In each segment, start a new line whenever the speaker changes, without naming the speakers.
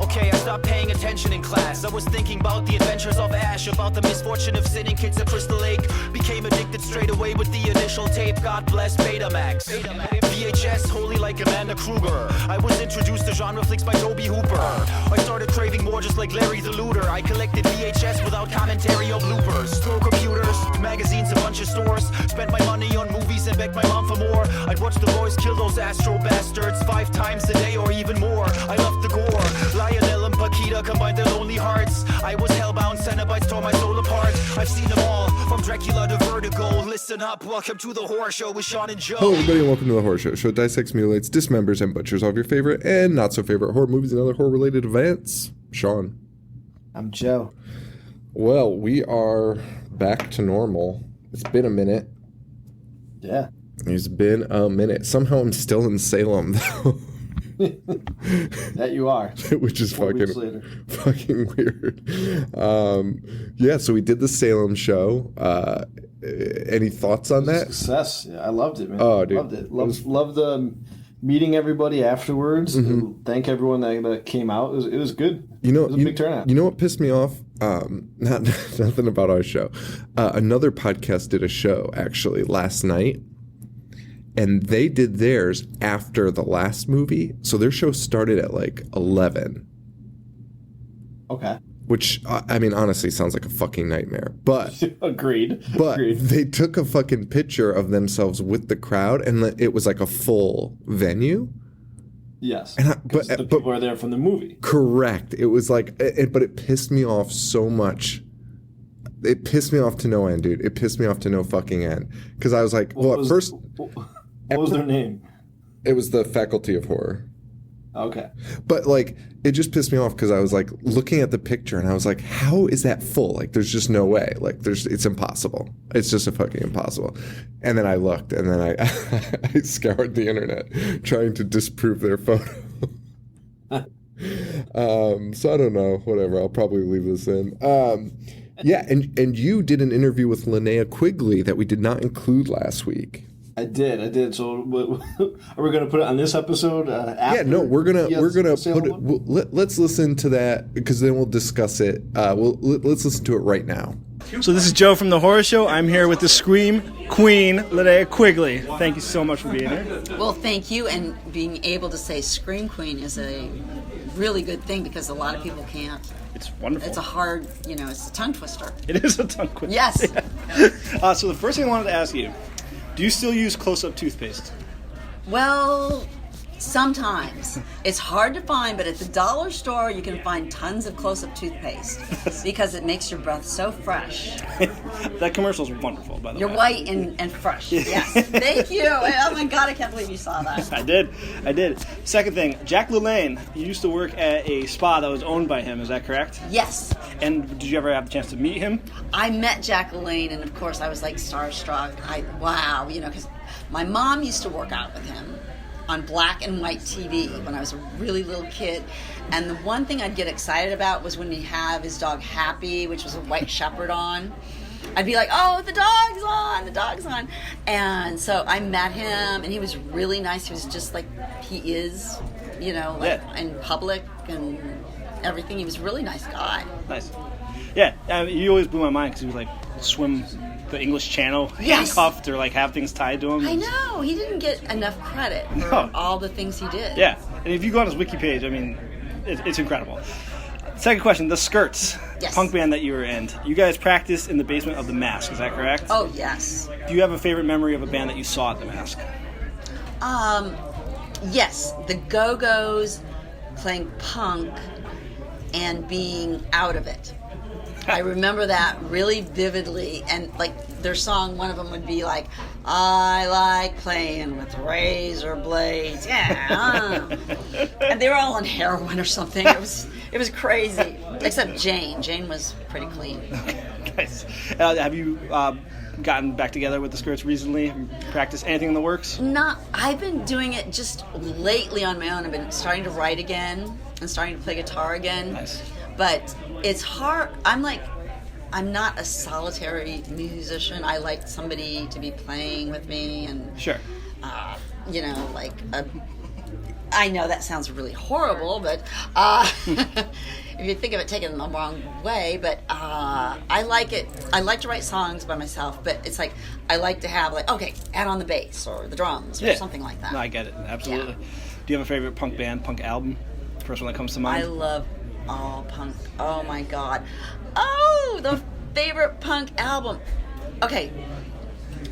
Okay, I stopped paying attention in class. I was thinking about the adventures of Ash, about the misfortune of sitting kids at Crystal Lake. Became addicted straight away with the initial tape. God bless Betamax. VHS, holy like Amanda Kruger. I was introduced to genre flicks by Toby Hooper. I started craving more just like Larry the Looter. I collected VHS without commentary or bloopers. Stole computers, magazines, a bunch of stores. Spent my money on movies and begged my mom for more. I'd watch the boys kill those Astro bastards 5 times a day or even more. I loved the gore. Lionel and Paquita combined their lonely hearts. I was hellbound, Cenobites tore my soul apart. I've seen them all, from Dracula to Vertigo. Listen up, welcome to the Horror Show with Sean and Joe.
Hello everybody and welcome to the Horror Show. Show dissects, mutilates, dismembers, and butchers all of your favorite and not so favorite horror movies and other horror related events. Sean.
I'm Joe.
Well, we are back to normal. It's been a minute.
Yeah.
It's been a minute. Somehow I'm still in Salem though.
That you are.
Which is fucking weird. Yeah, so we did the Salem show. Any thoughts on that?
Success. Yeah, I loved it, man.
Oh, dude.
Loved it. Loved meeting everybody afterwards. Mm-hmm. Thank everyone that came out. It was good. It was a big turnout.
You know what pissed me off? Nothing about our show. Another podcast did a show actually last night. And they did theirs after the last movie. So their show started at like 11.
Okay.
Which, I mean, honestly sounds like a fucking nightmare. But
Agreed.
They took a fucking picture of themselves with the crowd. And it was like a full venue.
Yes.
But
people are there from the movie.
Correct. It was like, but it pissed me off so much. It pissed me off to no end, dude. It pissed me off to no fucking end. Because I was like,
What was their name?
It was the Faculty of Horror.
Okay.
But, like, it just pissed me off because I was, like, looking at the picture and I was like, how is that full? Like, there's just no way. Like, it's impossible. It's just a fucking impossible. And then I looked and then I scoured the internet trying to disprove their photo. So I don't know. Whatever. I'll probably leave this in. Yeah, and you did an interview with Linnea Quigley that we did not include last week.
I did. So, are we going to put it on this episode?
Yeah, no, we're gonna put it. Let's listen to that because then we'll discuss it. Let's listen to it right now.
So this is Joe from the Horror Show. I'm here with the Scream Queen, Linnea Quigley. Thank you so much for being here.
Well, thank you, and being able to say Scream Queen is a really good thing because a lot of people can't.
It's wonderful.
It's a hard, it's a tongue twister.
It is a tongue twister.
Yes.
Yeah. So the first thing I wanted to ask you, do you still use close-up toothpaste?
Well, sometimes. It's hard to find, but at the dollar store you can find tons of close-up toothpaste because it makes your breath so fresh.
That commercial is wonderful, by the way.
You're white and fresh. Yes. Thank you. Oh my God, I can't believe you saw that.
I did. Second thing, Jack LaLanne, you used to work at a spa that was owned by him, is that correct?
Yes.
And did you ever have the chance to meet him?
I met Jack LaLanne, and of course I was like starstruck. Wow, because my mom used to work out with him on black and white TV when I was a really little kid. And the one thing I'd get excited about was when he'd have his dog Happy, which was a white shepherd on. I'd be like, oh, the dog's on. And so I met him, and he was really nice. He was just like he is, in public and everything. He was a really nice guy.
Nice. Yeah, he always blew my mind because he would like swim the English Channel handcuffed or like have things tied to him.
I know. He didn't get enough credit for all the things he did.
Yeah. And if you go on his wiki page, I mean, it's incredible. Second question, the Skirts,
yes.
Punk band that you were in. You guys practiced in the basement of the Mask, is that correct?
Oh, yes.
Do you have a favorite memory of a band that you saw at the Mask?
Yes. The Go-Go's playing punk and being out of it. I remember that really vividly, and like their song, one of them would be like, I like playing with razor blades, yeah. And they were all on heroin or something. It was crazy, except Jane. Jane was pretty clean.
Nice. Have you gotten back together with the Skirts recently? Have you practiced anything in the works?
I've been doing it just lately on my own. I've been starting to write again and starting to play guitar again.
Nice.
But it's hard. I'm not a solitary musician. I like somebody to be playing with me and
sure.
like I know that sounds really horrible, but if you think of it taken the wrong way, but I like it. I like to write songs by myself, but it's like I like to have like, okay, add on the bass or the drums or something like that.
No, I get it. Absolutely.
Yeah.
Do you have a favorite punk band, punk album? First one that comes to mind?
I love all punk. Oh my God. Oh, the favorite punk album. Okay.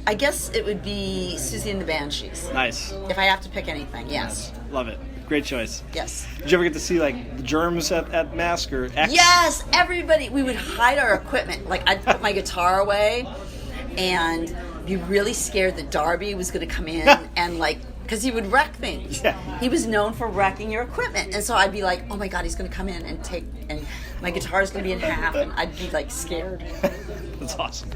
I guess it would be Susie and the Banshees.
Nice.
If I have to pick anything, yes.
Love it. Great choice.
Yes.
Did you ever get to see like the Germs at Mask or X?
Yes, everybody. We would hide our equipment. Like I'd put my guitar away and be really scared that Darby was going to come in and like, because he would wreck things.
Yeah.
He was known for wrecking your equipment. And so I'd be like, oh my God, he's going to come in and my guitar's going to be in half. And I'd be like scared.
That's awesome.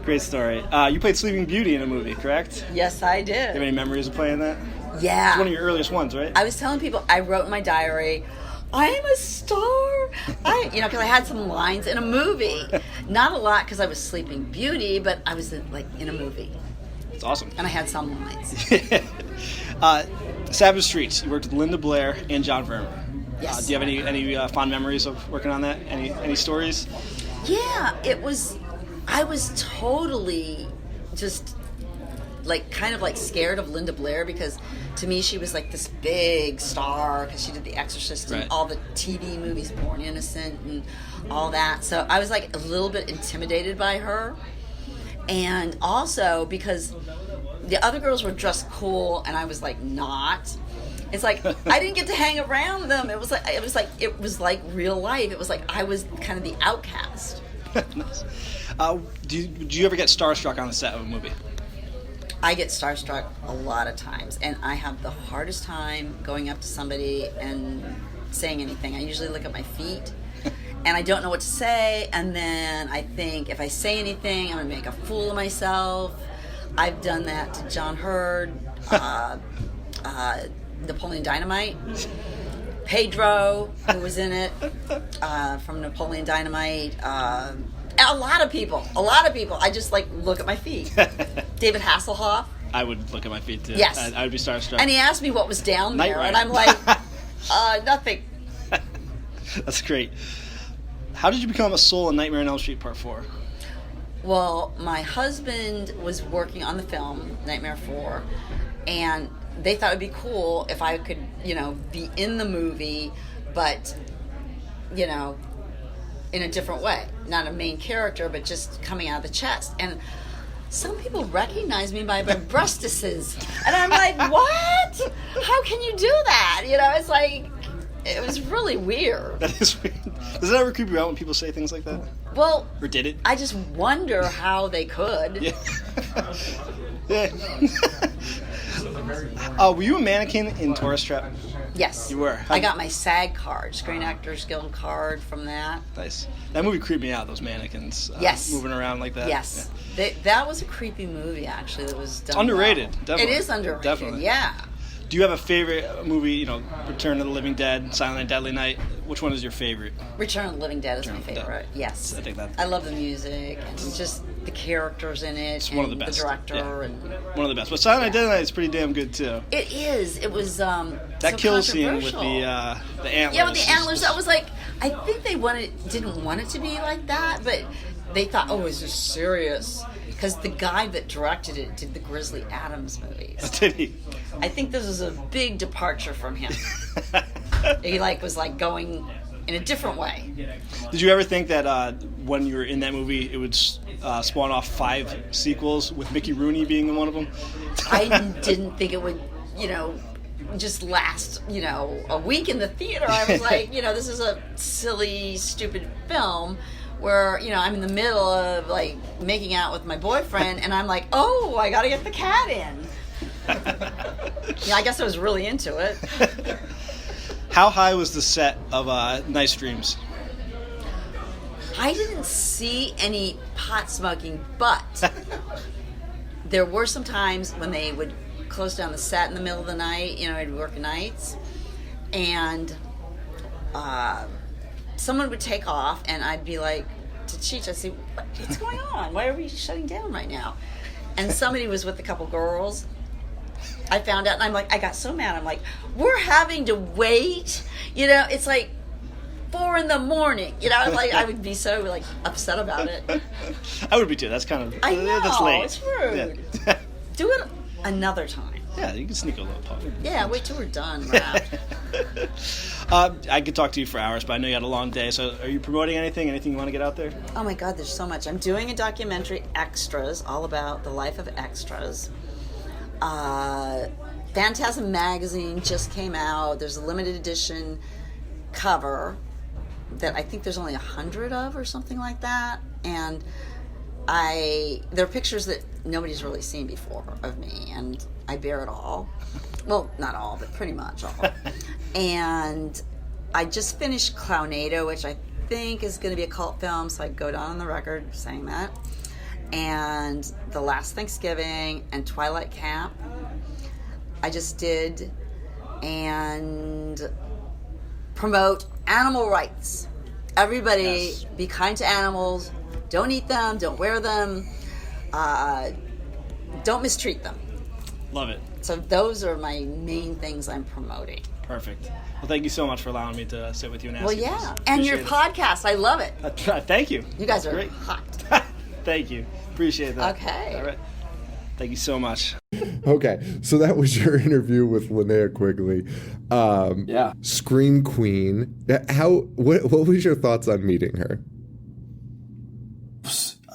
Great story. You played Sleeping Beauty in a movie, correct?
Yes, I did.
Do you have any memories of playing that?
Yeah.
It's one of your earliest ones, right?
I was telling people, I wrote in my diary, I'm a star. Because I had some lines in a movie. Not a lot because I was Sleeping Beauty, but I was in a movie.
It's awesome.
And I had some lines.
Savage Streets. You worked with Linda Blair and John Verman.
Yes.
Do you have any fond memories of working on that? Any stories?
Yeah, I was totally just kind of scared of Linda Blair because to me she was like this big star because she did The Exorcist and all the TV movies, Born Innocent and all that. So I was like a little bit intimidated by her. And also because the other girls were dressed cool and I was like not. It's like I didn't get to hang around them. It was like real life. It was like I was kind of the outcast.
Nice. Do you ever get starstruck on the set of a movie?
I get starstruck a lot of times, and I have the hardest time going up to somebody and saying anything. I usually look at my feet, and I don't know what to say, and then I think if I say anything, I'm going to make a fool of myself. I've done that to John Hurd, Napoleon Dynamite, Pedro, who was in it, from Napoleon Dynamite, a lot of people. I just look at my feet. David Hasselhoff.
I would look at my feet too.
Yes.
I would be starstruck.
And he asked me what was down
Night
there,
Rider.
and I'm like, nothing.
That's great. How did you become a soul in Nightmare on Elm Street Part 4?
Well, my husband was working on the film, Nightmare 4, and they thought it would be cool if I could, be in the movie, but, in a different way. Not a main character, but just coming out of the chest. And some people recognize me by my breastises. And I'm like, what? How can you do that? It's like, it was really weird.
That is weird. Does it ever creep you out when people say things like that?
Well,
or did it?
I just wonder how they could.
Yeah. Yeah. Were you a mannequin in Tourist Trap?
Yes.
You were?
I got my SAG card, Screen Actors Guild card from that.
Nice. That movie creeped me out, those mannequins.
Yes.
Moving around like that.
Yes.
Yeah.
That was a creepy movie, actually, that was done
It's underrated,
well.
definitely.
It is underrated,
Definitely.
yeah.
Do you have a favorite movie, Return of the Living Dead, Silent Night, Deadly Night? Which one is your favorite?
Return of the Living Dead is
Return
my
of the Dead.
favorite, yes.
I think that.
I love the music and just the characters in it.
It's one of the best.
The director.
Yeah.
And
one of the best. But Silent Night, Deadly Night is pretty damn good, too.
It is. It was
that
so
kill scene with
controversial.
the antlers.
Yeah, with the antlers. That was like, I think they didn't want it to be like that, but they thought, oh, is this serious? Because the guy that directed it did the Grizzly Adams movies.
Did he?
I think this was a big departure from him. He was going in a different way.
Did you ever think that when you were in that movie, it would spawn off 5 sequels with Mickey Rooney being one of them?
I didn't think it would, just last, a week in the theater. I was like, this is a silly, stupid film where, I'm in the middle of, making out with my boyfriend, and I'm like, oh, I gotta get the cat in. Yeah, I guess I was really into it.
How high was the set of Nice Dreams?
I didn't see any pot smoking, but there were some times when they would close down the set in the middle of the night. I'd work nights, and someone would take off, and I'd be like to Cheech, I'd say, what's going on? Why are we shutting down right now? And somebody was with a couple girls, I found out, and I'm like, I got so mad. I'm like, we're having to wait. You know, it's like 4 a.m. You know, like I would be so like upset about it.
I would be too. That's kind of
I know,
that's late.
it's rude.
Yeah.
Do it another time.
Yeah, you can sneak a little party.
Yeah, wait till we're done. Wrapped.
I could talk to you for hours, but I know you had a long day. So, are you promoting anything? Anything you want to get out there?
Oh my God, there's so much. I'm doing a documentary, Extras, all about the life of extras. Phantasm magazine just came out. There's a limited edition cover that I think there's only 100 of or something like that. And there are pictures that nobody's really seen before of me, and I bear it all. Well, not all, but pretty much all. And I just finished Clownado, which I think is going to be a cult film, so I go down on the record saying that. And The Last Thanksgiving and Twilight Camp I just did, and promote animal rights. Everybody, be kind to animals. Don't eat them. Don't wear them. Don't mistreat them.
Love it.
So those are my main things I'm promoting.
Perfect. Well, thank you so much for allowing me to sit with you and ask you this.
And your podcast. I love it.
Thank you.
You guys are
great.
hot.
Thank you. Appreciate that.
Okay.
All right. Thank you so much.
Okay, so that was your interview with Linnea Quigley.
Yeah.
Scream Queen. What was your thoughts on meeting her?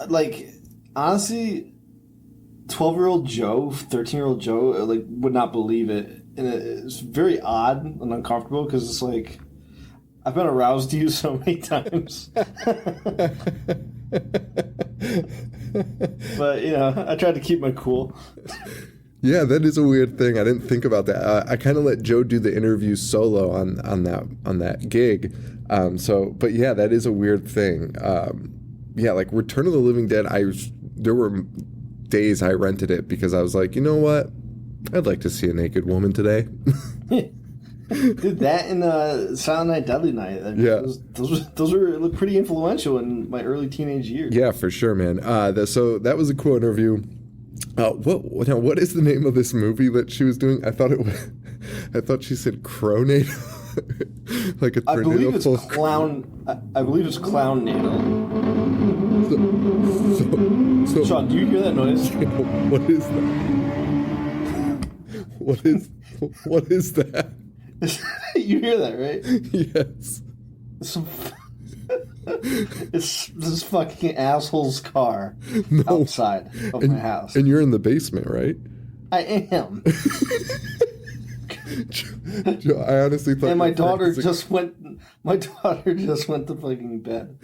Like, honestly, 12-year-old Joe, 13-year-old Joe, like, would not believe it. And it's very odd and uncomfortable because it's like, I've been aroused to you so many times. But, you know, I tried to keep my cool.
Yeah, that is a weird thing. I didn't think about that. I kind of let Joe do the interview solo on that gig. But yeah, that is a weird thing. Yeah, like Return of the Living Dead, there were days I rented it because I was like, you know what? I'd like to see a naked woman today.
Did that in Silent Night, Deadly Night. I mean,
yeah.
Those were pretty influential in my early teenage years.
Yeah, for sure, man. So that was a cool interview. What is the name of this movie that she was doing? I thought she said Cronado. Like a tornado.
I believe it's Clownado. So, Sean, do you hear that noise?
What is that? What is that?
You hear that, right?
Yes.
It's this fucking asshole's car outside of my house.
And you're in the basement, right?
I am.
I honestly thought.
And my daughter just went to fucking bed.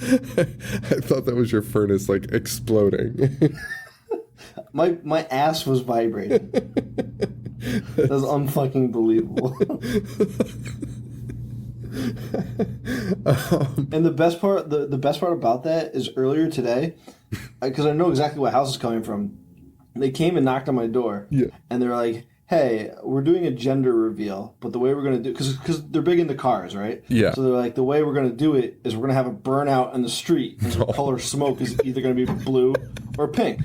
I thought that was your furnace, like, exploding.
My ass was vibrating. That was unfucking believable. And the best part about that is earlier today, because I know exactly what house is coming from. They came and knocked on my door, and they're like, "Hey, we're doing a gender reveal, but the way we're gonna do, because they're big into cars, right?
Yeah.
So they're like, the way we're gonna do it is we're gonna have a burnout in the street, and the color smoke is either gonna be blue or pink."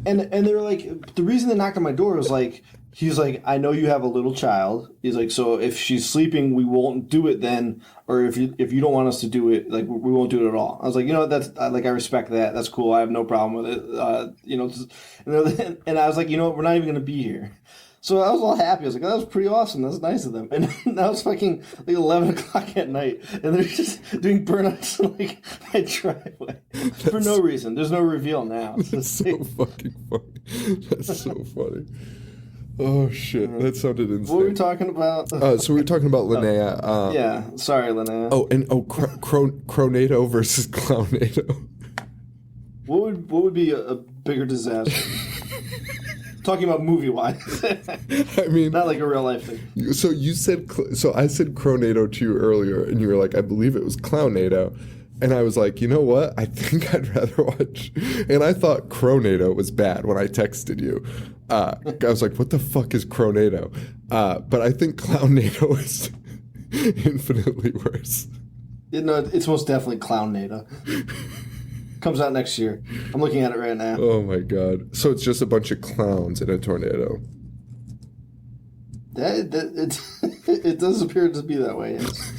And they were like, the reason they knocked on my door was like, he's like, "I know you have a little child." He's like, "So if she's sleeping, we won't do it then, or if you don't want us to do it, like we won't do it at all." I was like, you know, that's I respect that. That's cool. I have no problem with it. And I was like, you know what, we're not even gonna be here. So I was all happy. I was like, oh, that was pretty awesome. That's nice of them. And now it's fucking like 11 o'clock at night, and they're just doing burnouts in like my driveway for no reason. There's no reveal now.
That's so fucking funny. That's so funny. Oh shit, that sounded insane.
What were we talking about?
So we were talking about Linnea.
Yeah, sorry, Linnea.
Cronado versus Clownado.
What would be a bigger disaster? Talking about movie-wise.
I mean,
not like a real life thing.
So you said, so I said Cronado to you earlier, and you were like, I believe it was Clownado. And I was like, you know what? I think I'd rather watch. And I thought Cronado was bad when I texted you. I was like, what the fuck is Cronado? But I think Clownado is infinitely worse.
No, it's most definitely Clownado. Comes out next year. I'm looking at it right now.
Oh my god! So it's just a bunch of clowns in a tornado.
It does appear to be that way. Yes.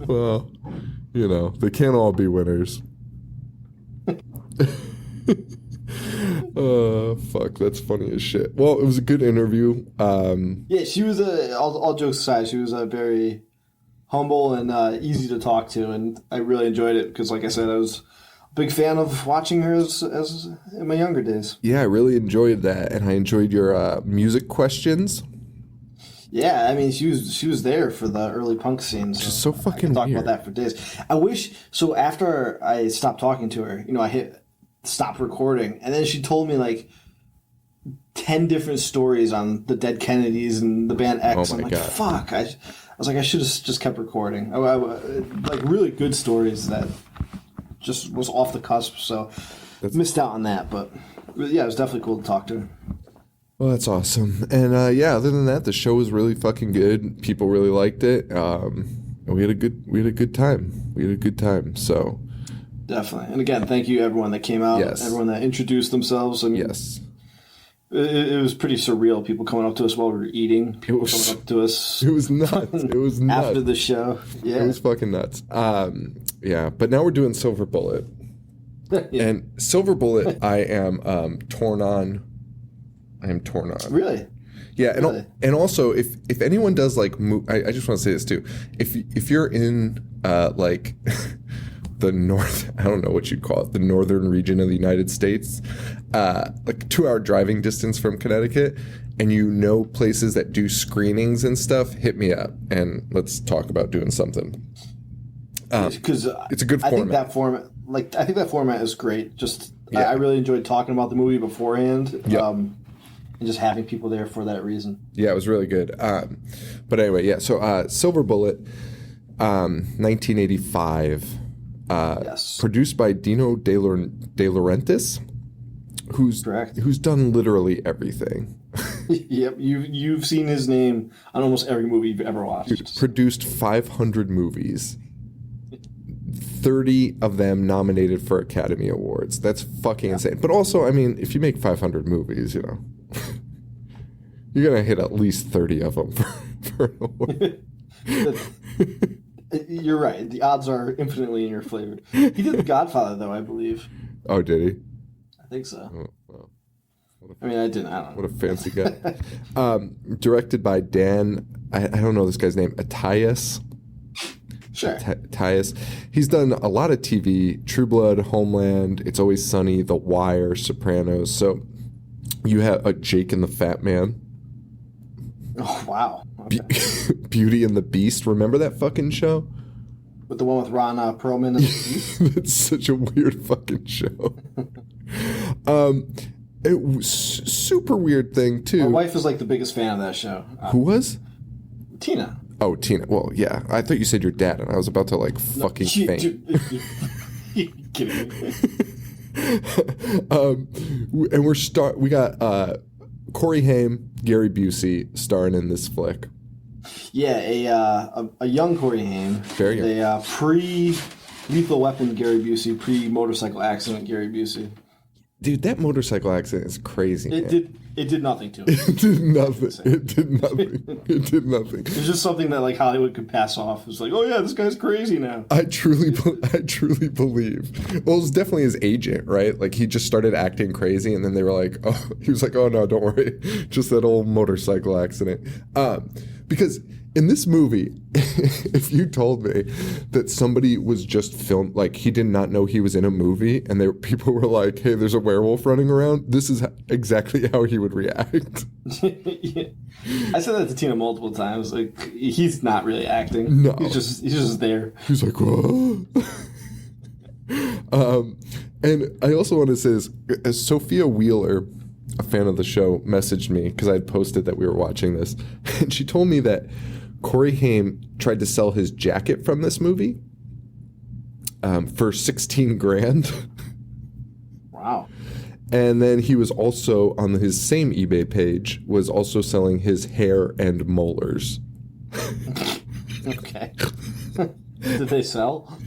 Well, you know, they can't all be winners. Fuck, that's funny as shit. Well, it was a good interview.
Yeah, she was all jokes aside, she was very humble and easy to talk to, and I really enjoyed it because, like I said, I was a big fan of watching her as in my younger days.
Yeah, I really enjoyed that, and I enjoyed your music questions.
Yeah, I mean, she was there for the early punk scene. So
Just so fucking
I can talk
weird.
about that for days. I wish so. After I stopped talking to her, I hit stop recording, and then she told me like 10 different stories on the Dead Kennedys and the band X.
Oh my
I'm like,
God.
fuck. I was like, I should have just kept recording. Like really good stories that just was off the cusp. So missed out on that, but yeah, it was definitely cool to talk to her.
Well, that's awesome. And yeah, other than that, the show was really fucking good. People really liked it. And we had a good time. So
Definitely. And again, thank you everyone that came out,
Yes.
everyone that introduced themselves. I mean,
yes,
it was pretty surreal. People coming up to us while we were eating. People
was-
coming up to us
it was nuts. It was nuts.
after the show. Yeah.
It was fucking nuts. Yeah, but now we're doing Silver Bullet.
Yeah.
And Silver Bullet, I am torn on. I am torn on.
Really?
Yeah, and
Really?
and also if anyone does like, I just want to say this too. If you're in like the north, I don't know what you'd call it, the northern region of the United States, like 2-hour driving distance from Connecticut, and you know places that do screenings and stuff, hit me up and let's talk about doing something.
Because
It's a good
I think
format.
that format is great. Just
Yeah.
I really enjoyed talking about the movie beforehand.
Yeah.
And just having people there for that reason.
Yeah, it was really good. But anyway, yeah. So Silver Bullet, 1985,
Yes.
produced by Dino De Laurentiis,
Correct.
who's done literally everything.
Yep. You've seen his name on almost every movie you've ever watched.
Produced 500 movies, 30 of them nominated for Academy Awards. That's fucking insane. But also, I mean, if you make 500 movies, you're gonna hit at least 30 of them for an award.
You're right. The odds are infinitely in your favor. He did The Godfather, though, I believe.
Oh, did he?
I think so.
Oh, wow.
I mean, I don't know.
What a fancy guy. Directed by Dan, I don't know this guy's name, Attias.
Sure.
Attias. He's done a lot of TV, True Blood, Homeland, It's Always Sunny, The Wire, Sopranos. So you have Jake and the Fat Man,
Oh, wow. Okay.
Beauty and the Beast. Remember that fucking show?
With the one with Ron Perlman and
That's such a weird fucking show. It was super weird thing too.
my wife is like the biggest fan of that show.
Who was?
Tina.
Oh, Tina. Well, yeah. I thought you said your dad, and I was about to like fucking faint.
You kidding me?
And we got Corey Haim, Gary Busey starring in this flick.
Yeah, a young Corey Haim.
Very young.
A pre-Lethal Weapon Gary Busey, pre-motorcycle accident Gary Busey.
Dude, that motorcycle accident is crazy.
It did nothing to him.
It did nothing. It did nothing. It did nothing.
It's just something that like Hollywood could pass off. It's like, oh yeah, this guy's crazy now.
I truly believe. Well, it was definitely his agent, right? Like he just started acting crazy, and then they were like, "Oh," he was like, "Oh no, don't worry, just that old motorcycle accident." Because in this movie, if you told me that somebody was just filmed, like he did not know he was in a movie, and people were like, "Hey, there's a werewolf running around," this is exactly how he would react.
Yeah. I said that to Tina multiple times. Like he's not really acting.
No.
He's just there.
He's like, "Whoa." And I also want to say this: Sophia Wheeler, a fan of the show, messaged me because I had posted that we were watching this, and she told me that Corey Haim tried to sell his jacket from this movie for 16 grand.
Wow.
And then he was also on his same eBay page was also selling his hair and molars.
Okay. Did they sell?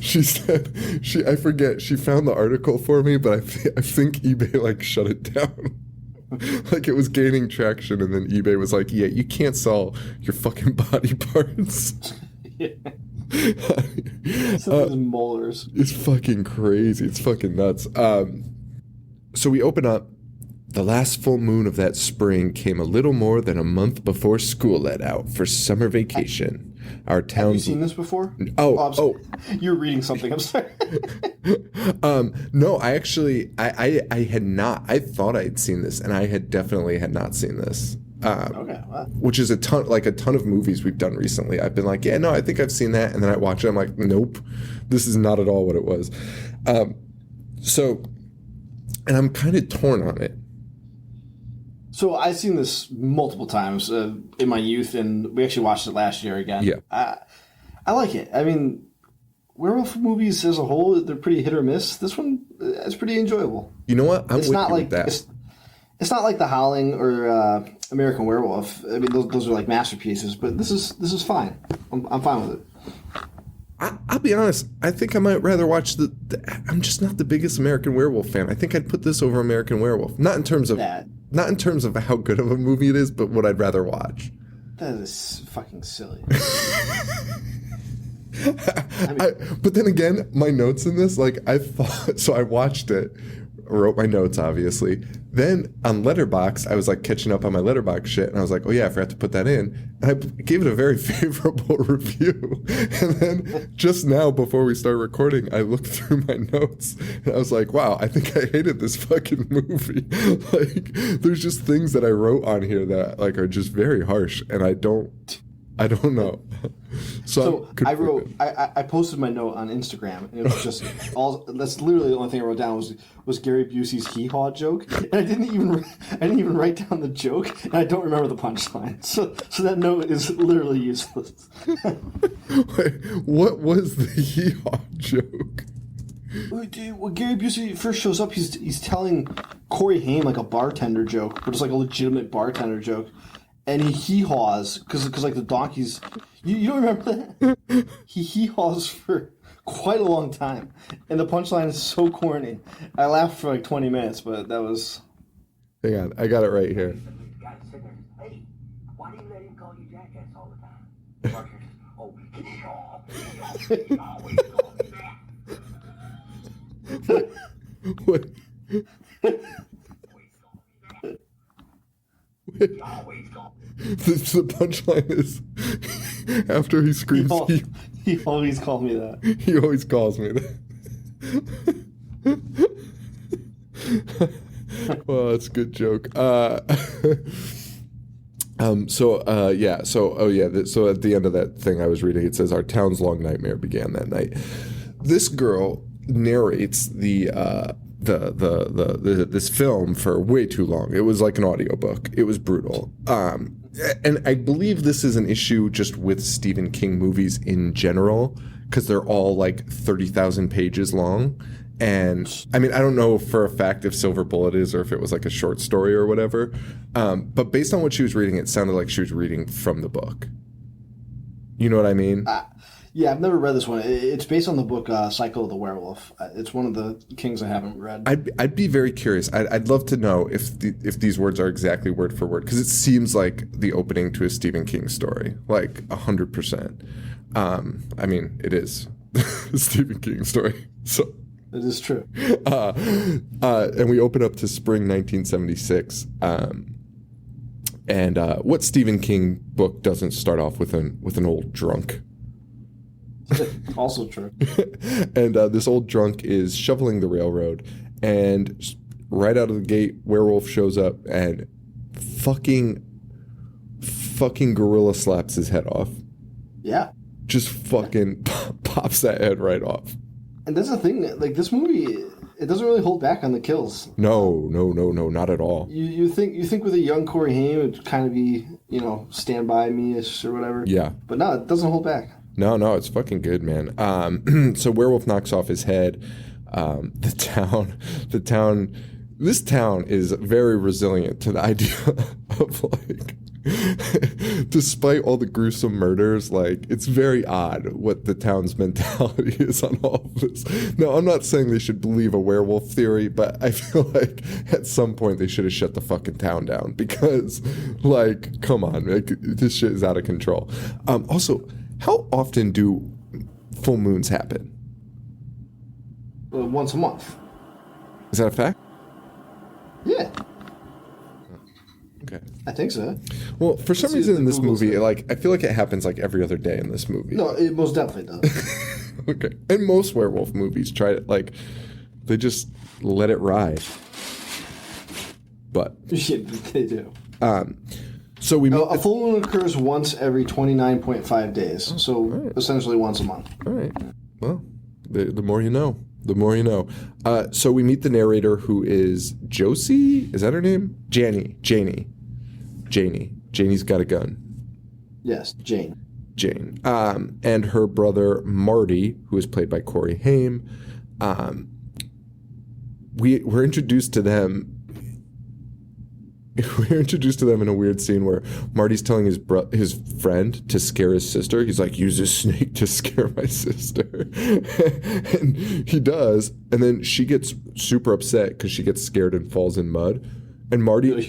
She said I forget, she found the article for me, but I think eBay like shut it down. Like it was gaining traction, and then eBay was like, yeah, you can't sell your fucking body parts.
Yeah. Some of those molars.
It's fucking crazy. It's fucking nuts. So we open up. The last full moon of that spring came a little more than a month before school let out for summer vacation. Our town.
Have you seen this before?
Oh.
You're reading something. I'm sorry.
No, I actually, I had not. I thought I had seen this, and I definitely had not seen this.
Okay. Wow.
Which is a ton of movies we've done recently. I've been like, yeah, no, I think I've seen that, and then I watch it. I'm like, nope, this is not at all what it was. So, and I'm kind of torn on it.
So I've seen this multiple times in my youth, and we actually watched it last year again.
Yeah.
I like it. I mean, werewolf movies as a whole, they're pretty hit or miss. This one is pretty enjoyable.
You know what? I'm
It's
with
not
you
like
with that.
it's not like The Howling or American Werewolf. I mean, those are like masterpieces, but this is fine. I'm fine with it.
I'll be honest. I think I might rather watch I'm just not the biggest American Werewolf fan. I think I'd put this over American Werewolf. Not in terms of how good of a movie it is, but what I'd rather watch.
That is fucking silly.
But then again, my notes in this, like I thought, so I watched it, wrote my notes, obviously. Then on Letterboxd, I was like catching up on my Letterboxd shit, and I was like, oh yeah, I forgot to put that in. And I gave it a very favorable review. And then just now, before we start recording, I looked through my notes, and I was like, wow, I think I hated this fucking movie. Like, there's just things that I wrote on here that like are just very harsh, and I don't know. So
I posted my note on Instagram, and it was just that's literally the only thing I wrote down was Gary Busey's hee-haw joke, and I didn't even write down the joke, and I don't remember the punchline. So that note is literally useless.
Wait, what was the hee-haw joke?
When Gary Busey first shows up, he's telling Corey Haim like a bartender joke, but it's like a legitimate bartender joke. And he hee-haws, because like the donkeys... You don't remember that? He hee-haws for quite a long time. And the punchline is so corny. I laughed for like 20 minutes, but that was...
Hang on, I got it right here.
Hey, why do you let him call you jackass all the time? Oh, he always calls me that.
What? The punchline is after he screams,
he always called me that.
He always calls me that. Well, that's a good joke. So at the end of that thing I was reading, it says our town's long nightmare began that night. This girl narrates this film for way too long. It was like an audiobook. It was brutal. And I believe this is an issue just with Stephen King movies in general, because they're all like 30,000 pages long. And I mean, I don't know for a fact if Silver Bullet is, or if it was like a short story or whatever. But based on what she was reading, it sounded like she was reading from the book. You know what I mean?
Yeah, I've never read this one. It's based on the book Cycle of the Werewolf. It's one of the Kings I haven't read.
I'd be very curious. I'd love to know if these words are exactly word for word, because it seems like the opening to a Stephen King story, like 100%. I mean, it is a Stephen King story, so
it is true.
And we open up to spring 1976. And what Stephen King book doesn't start off with an old drunk?
Also true.
And this old drunk is shoveling the railroad, and right out of the gate, werewolf shows up and fucking gorilla slaps his head off.
Yeah.
Just fucking pops that head right off.
And that's the thing, like this movie, it doesn't really hold back on the kills.
No, not at all.
You think with a young Corey Haim it'd kind of be, Stand By Me-ish or whatever.
Yeah.
But no, it doesn't hold back.
No, it's fucking good, man. So werewolf knocks off his head. This town is very resilient to the idea of like despite all the gruesome murders, like, it's very odd what the town's mentality is on all of this. Now, I'm not saying they should believe a werewolf theory, but I feel like at some point they should have shut the fucking town down because, like, come on, like, this shit is out of control. Also, how often do full moons happen?
Once a month.
Is that a fact?
Yeah,
Okay.
I think so.
Well, for some
See
reason
the
in this
Google
movie,
search.
like, I feel like it happens like every other day in this movie.
No, it most definitely does.
Okay. And most werewolf movies try to, like, they just let it ride. But,
Yeah, they do.
so we meet.
A full moon occurs once every 29.5 days, so essentially once a month.
All right. Well, the more you know. The more you know. So we meet the narrator, who is Josie. Is that her name? Janie. Janie's got a gun.
Yes, Jane.
Jane. And her brother Marty, who is played by Corey Haim. We're introduced to them. We're introduced to them in a weird scene where Marty's telling his friend to scare his sister. He's like, use a snake to scare my sister. And he does. And then she gets super upset because she gets scared and falls in mud. And Marty...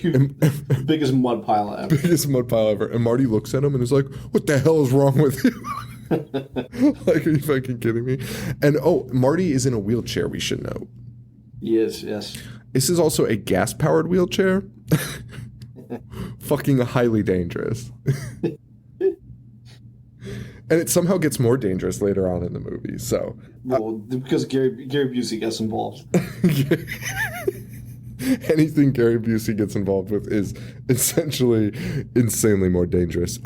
Biggest mud pile ever.
Biggest mud pile ever. And Marty looks at him and is like, what the hell is wrong with you? Like, are you fucking kidding me? And, Marty is in a wheelchair, we should know.
He is, yes.
This is also a gas-powered wheelchair. Fucking highly dangerous. And it somehow gets more dangerous later on in the movie, so...
Well, because Gary Busey gets involved.
Anything Gary Busey gets involved with is essentially insanely more dangerous.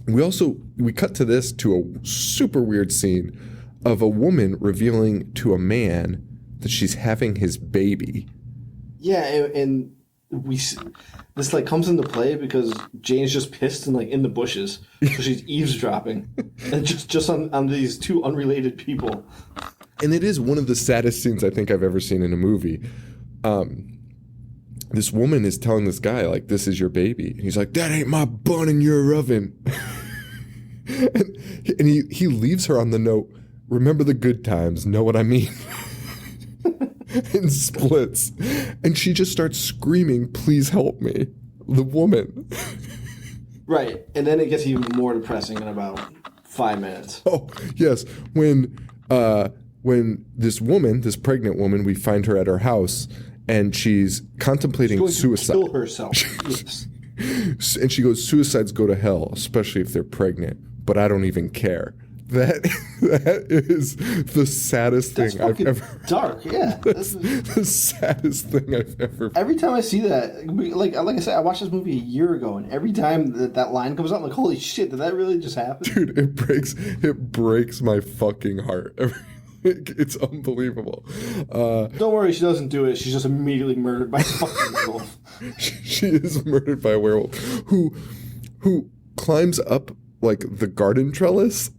We cut to this to a super weird scene of a woman revealing to a man that she's having his baby.
Yeah, and this like comes into play because Jane's just pissed and like in the bushes, so she's eavesdropping, and just on these two unrelated people.
And it is one of the saddest scenes I think I've ever seen in a movie. This woman is telling this guy, like, this is your baby. And he's like, that ain't my bun in your oven. and he leaves her on the note, remember the good times, know what I mean? And splits. And she just starts screaming, please help me. The woman.
Right. And then it gets even more depressing in about 5 minutes.
Oh, yes. When this woman, this pregnant woman, we find her at her house, and she's contemplating suicide.
Kill herself. Yes.
And she goes, suicides go to hell, especially if they're pregnant, but I don't even care. That is the saddest thing I've ever...
dark, yeah.
That's the saddest thing I've ever...
Every time I see that, like I said, I watched this movie a year ago, and every time that line comes out, I'm like, holy shit, did that really just happen?
Dude, it breaks my fucking heart. It's unbelievable.
Don't worry, she doesn't do it. She's just immediately murdered by a fucking werewolf.
She is murdered by a werewolf who climbs up like the garden trellis.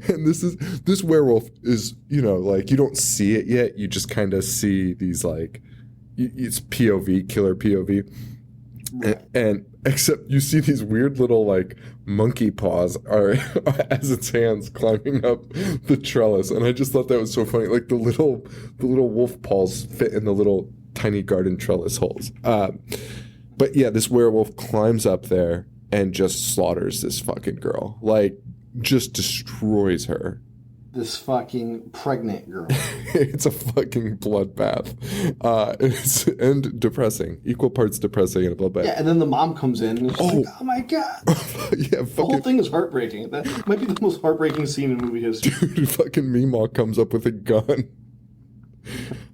And this werewolf is, like, you don't see it yet. You just kind of see these, like, it's POV, killer POV. Right. And except you see these weird little, like, monkey paws are as its hands climbing up the trellis. And I just thought that was so funny. Like, the little wolf paws fit in the little tiny garden trellis holes. But yeah, this werewolf climbs up there and just slaughters this fucking girl. Like, just destroys her.
This fucking pregnant girl.
It's a fucking bloodbath. And depressing. Equal parts depressing and a bloodbath.
Yeah, and then the mom comes in and it's like, oh my god.
Yeah,
the whole thing is heartbreaking. That might be the most heartbreaking scene in movie history.
Dude, fucking Meemaw comes up with a gun.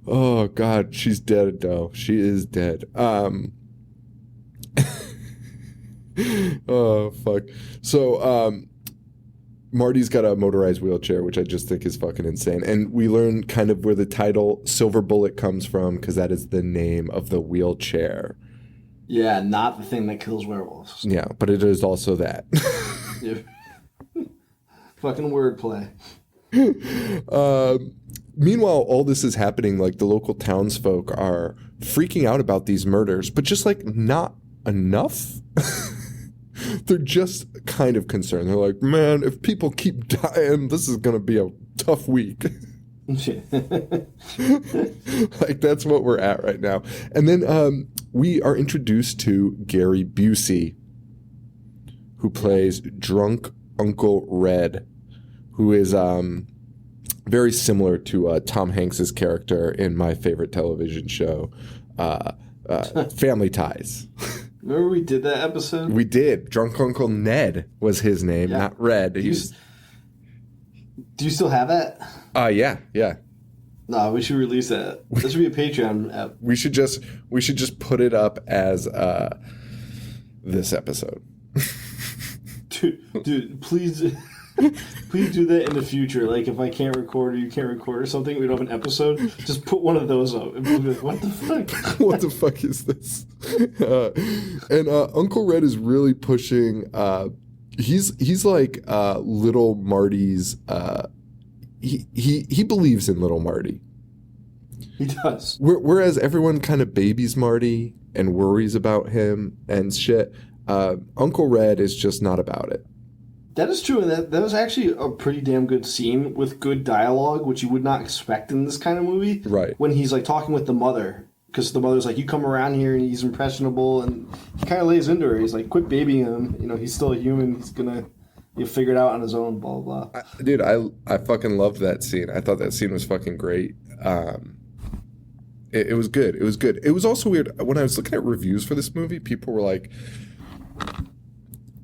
Oh god, she's dead though. She is dead. Oh fuck. So Marty's got a motorized wheelchair, which I just think is fucking insane. And we learn kind of where the title Silver Bullet comes from, because that is the name of the wheelchair.
Yeah, not the thing that kills werewolves.
Yeah, but it is also that.
Yeah. Fucking wordplay.
Meanwhile, all this is happening, like, the local townsfolk are freaking out about these murders, but just, like, not enough. They're just kind of concerned. They're like, man, if people keep dying, this is going to be a tough week. Like, that's what we're at right now. And then we are introduced to Gary Busey, who plays drunk Uncle Red, who is very similar to Tom Hanks's character in my favorite television show, Family Ties.
Remember we did that episode?
We did. Drunk Uncle Ned was his name, not Red.
Do you still have that?
Yeah.
No, we should release that. This should be a Patreon app.
We should just put it up as this episode.
Dude, please do that in the future. Like, if I can't record or you can't record or something, we don't have an episode, just put one of those up. And we'll be like, what the fuck?
What the fuck is this? And Uncle Red is really pushing. He's like little Marty's. He believes in little Marty.
He does.
Whereas everyone kind of babies Marty and worries about him and shit. Uncle Red is just not about it.
That is true, and that was actually a pretty damn good scene with good dialogue, which you would not expect in this kind of movie.
Right. When
he's like talking with the mother, because the mother's like, you come around here and he's impressionable, and he kind of lays into her. He's like, quit babying him. You know, he's still a human. He's gonna figure it out on his own. Blah blah blah.
Dude, I fucking loved that scene. I thought that scene was fucking great. It was good. It was good. It was also weird when I was looking at reviews for this movie. People were like,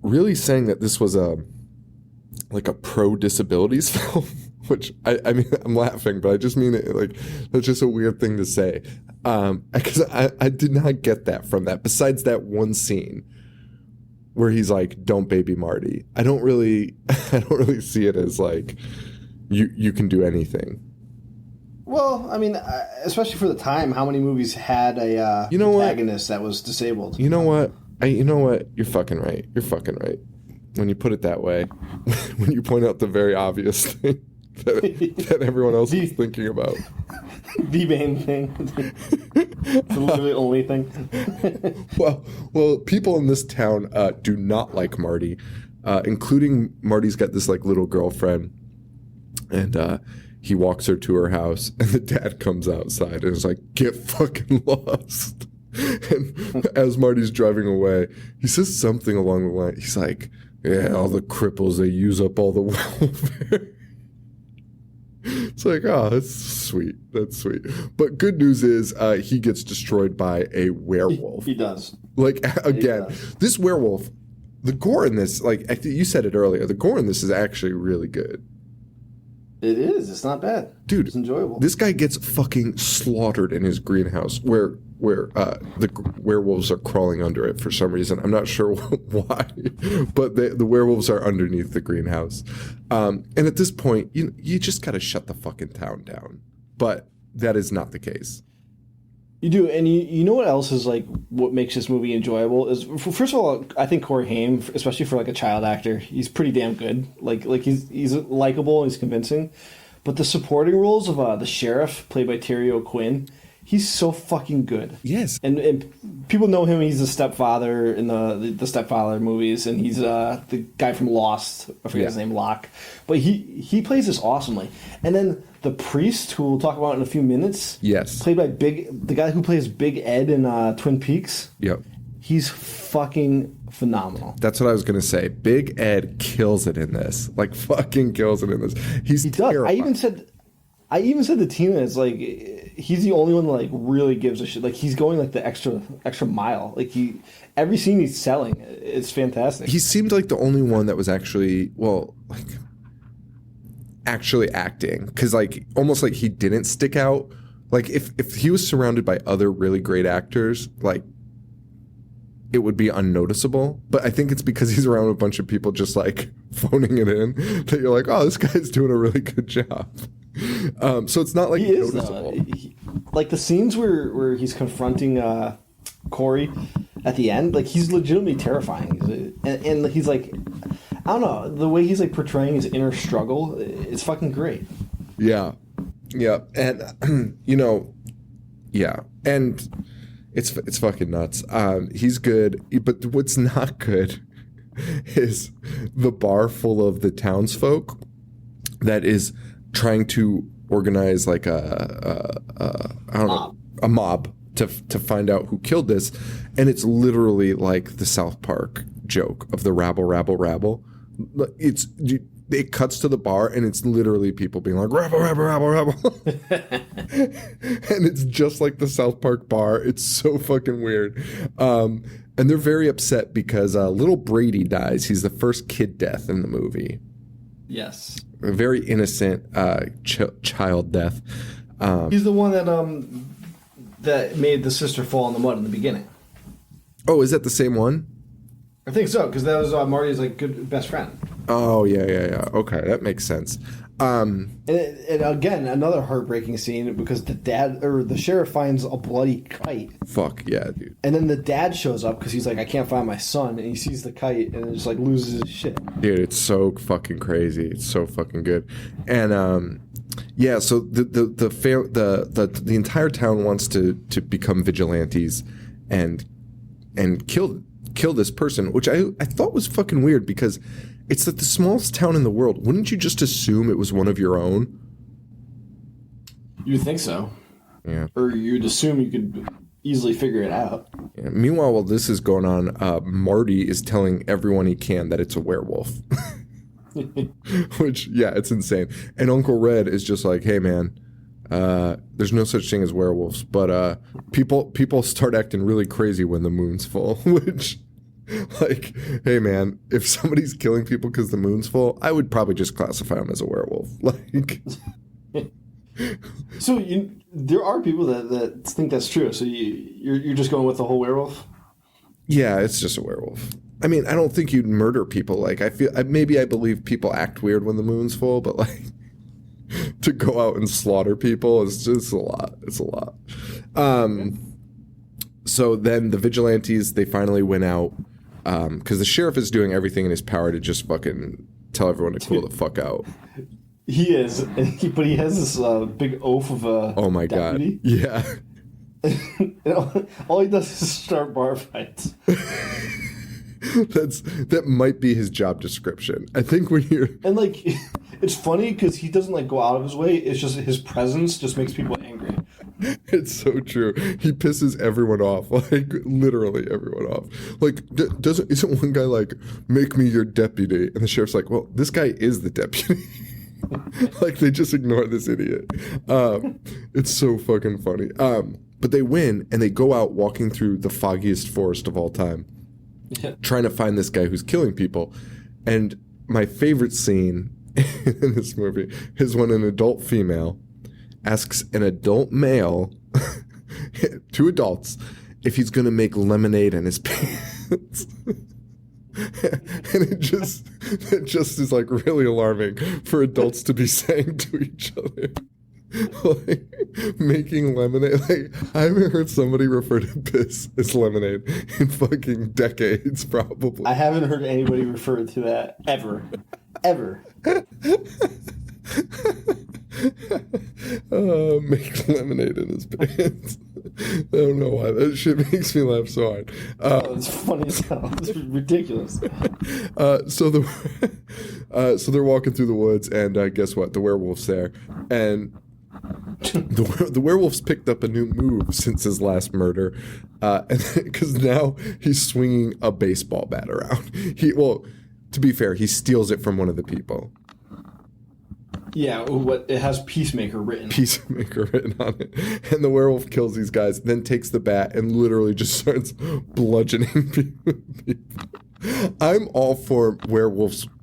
really saying that this was a pro-disabilities film, which I mean, I'm laughing, but I just mean it like that's just a weird thing to say. Because I did not get that from that. Besides that one scene where he's like, "Don't baby Marty." I don't really see it as like you can do anything.
Well, I mean, especially for the time, how many movies had a protagonist that was disabled?
You know what? You're fucking right. You're fucking right. When you put it that way, when you point out the very obvious thing that everyone else is thinking about.
The main thing. It's literally the only thing.
Well, people in this town do not like Marty, including Marty's got this like little girlfriend, and he walks her to her house, and the dad comes outside and is like, "Get fucking lost." And as Marty's driving away, he says something along the line. He's like, "Yeah, all the cripples, they use up all the welfare." It's like, oh, that's sweet. That's sweet. But good news is he gets destroyed by a werewolf.
He does.
Like, again, this werewolf, the gore in this, like, I think you said it earlier, the gore in this is actually really good.
It is. It's not bad.
Dude,
it's enjoyable.
This guy gets fucking slaughtered in his greenhouse where the werewolves are crawling under it for some reason. I'm not sure why, but the werewolves are underneath the greenhouse. And at this point, you just got to shut the fucking town down. But that is not the case.
You do, and you know what else is like what makes this movie enjoyable is, first of all, I think Corey Haim, especially for like a child actor, he's pretty damn good. Like he's likable, he's convincing. But the supporting roles of the sheriff, played by Terry O'Quinn, he's so fucking good.
Yes,
and people know him. He's the stepfather in the Stepfather movies, and he's the guy from Lost. I forget his name, Locke. But he plays this awesomely. And then the priest, who we'll talk about in a few minutes, played by the guy who plays Big Ed in Twin Peaks.
Yep,
he's fucking phenomenal.
That's what I was gonna say. Big Ed kills it in this. Like fucking kills it in this. He
does. I even said to Tina, it's like he's the only one that like really gives a shit. Like he's going like the extra mile. Like every scene he's selling, it's fantastic.
He seemed like the only one that was actually actually acting, because like almost like he didn't stick out. Like if he was surrounded by other really great actors, like it would be unnoticeable. But I think it's because he's around a bunch of people just like phoning it in that you're like, oh, this guy's doing a really good job. So it's not like
he is
noticeable.
Like the scenes where he's confronting Corey at the end, like he's legitimately terrifying, and he's like, I don't know, the way he's like portraying his inner struggle is fucking great. And and
It's fucking nuts. He's good, but what's not good is the bar full of the townsfolk that is trying to organize like a mob to find out who killed this, and it's literally like the South Park joke of the rabble, rabble, rabble. It cuts to the bar, and it's literally people being like, rabble, rabble, rabble, rabble. And it's just like the South Park bar. It's so fucking weird. And they're very upset because little Brady dies. He's the first kid death in the movie.
Yes.
A very innocent child death.
He's the one that made the sister fall in the mud in the beginning.
Oh, is that the same one?
I think so, because that was Marty's like good best friend.
Oh, yeah. Okay, that makes sense.
And again, another heartbreaking scene because the sheriff finds a bloody kite.
Fuck yeah, dude.
And then the dad shows up because he's like, I can't find my son, and he sees the kite and just like loses his shit.
Dude, it's so fucking crazy. It's so fucking good. And yeah, so the entire town wants to become vigilantes and kill this person, which I thought was fucking weird because it's like the smallest town in the world. Wouldn't you just assume it was one of your own?
You'd think so.
Yeah.
Or you'd assume you could easily figure it out.
Yeah. Meanwhile, while this is going on, Marty is telling everyone he can that it's a werewolf. Which, yeah, it's insane. And Uncle Red is just like, hey, man, there's no such thing as werewolves, but people start acting really crazy when the moon's full, which... Like, hey man, if somebody's killing people because the moon's full, I would probably just classify them as a werewolf. Like,
so there are people that think that's true. So you're just going with the whole werewolf?
Yeah, it's just a werewolf. I mean, I don't think you'd murder people. Like, I believe people act weird when the moon's full, but like, to go out and slaughter people is just a lot. It's a lot. So then the vigilantes, they finally went out. Because the sheriff is doing everything in his power to just fucking tell everyone to cool the fuck out.
He is, but he has this big oaf of a
oh my
deputy.
God, yeah.
All he does is start bar fights.
That might be his job description. I think when you're
and like, it's funny because he doesn't like go out of his way. It's just his presence just makes people angry.
It's so true. He pisses everyone off, like literally everyone off. Like, isn't one guy like, make me your deputy? And the sheriff's like, well, this guy is the deputy. Like, they just ignore this idiot. It's so fucking funny. But they win, and they go out walking through the foggiest forest of all time, trying to find this guy who's killing people. And my favorite scene in this movie is when an adult female asks an adult male, two adults, if he's going to make lemonade in his pants. And it just is like really alarming for adults to be saying to each other. Like, making lemonade. Like, I haven't heard somebody refer to piss as lemonade in fucking decades, probably.
I haven't heard anybody refer to that ever.
Make lemonade in his pants. I don't know why that shit makes me laugh so hard.
It's funny as hell. It's ridiculous.
So they're walking through the woods, and guess what? The werewolf's there, and the werewolf's picked up a new move since his last murder, because now he's swinging a baseball bat around. To be fair, he steals it from one of the people.
Yeah, what it has Peacemaker written
on it. And the werewolf kills these guys, then takes the bat and literally just starts bludgeoning people. I'm all for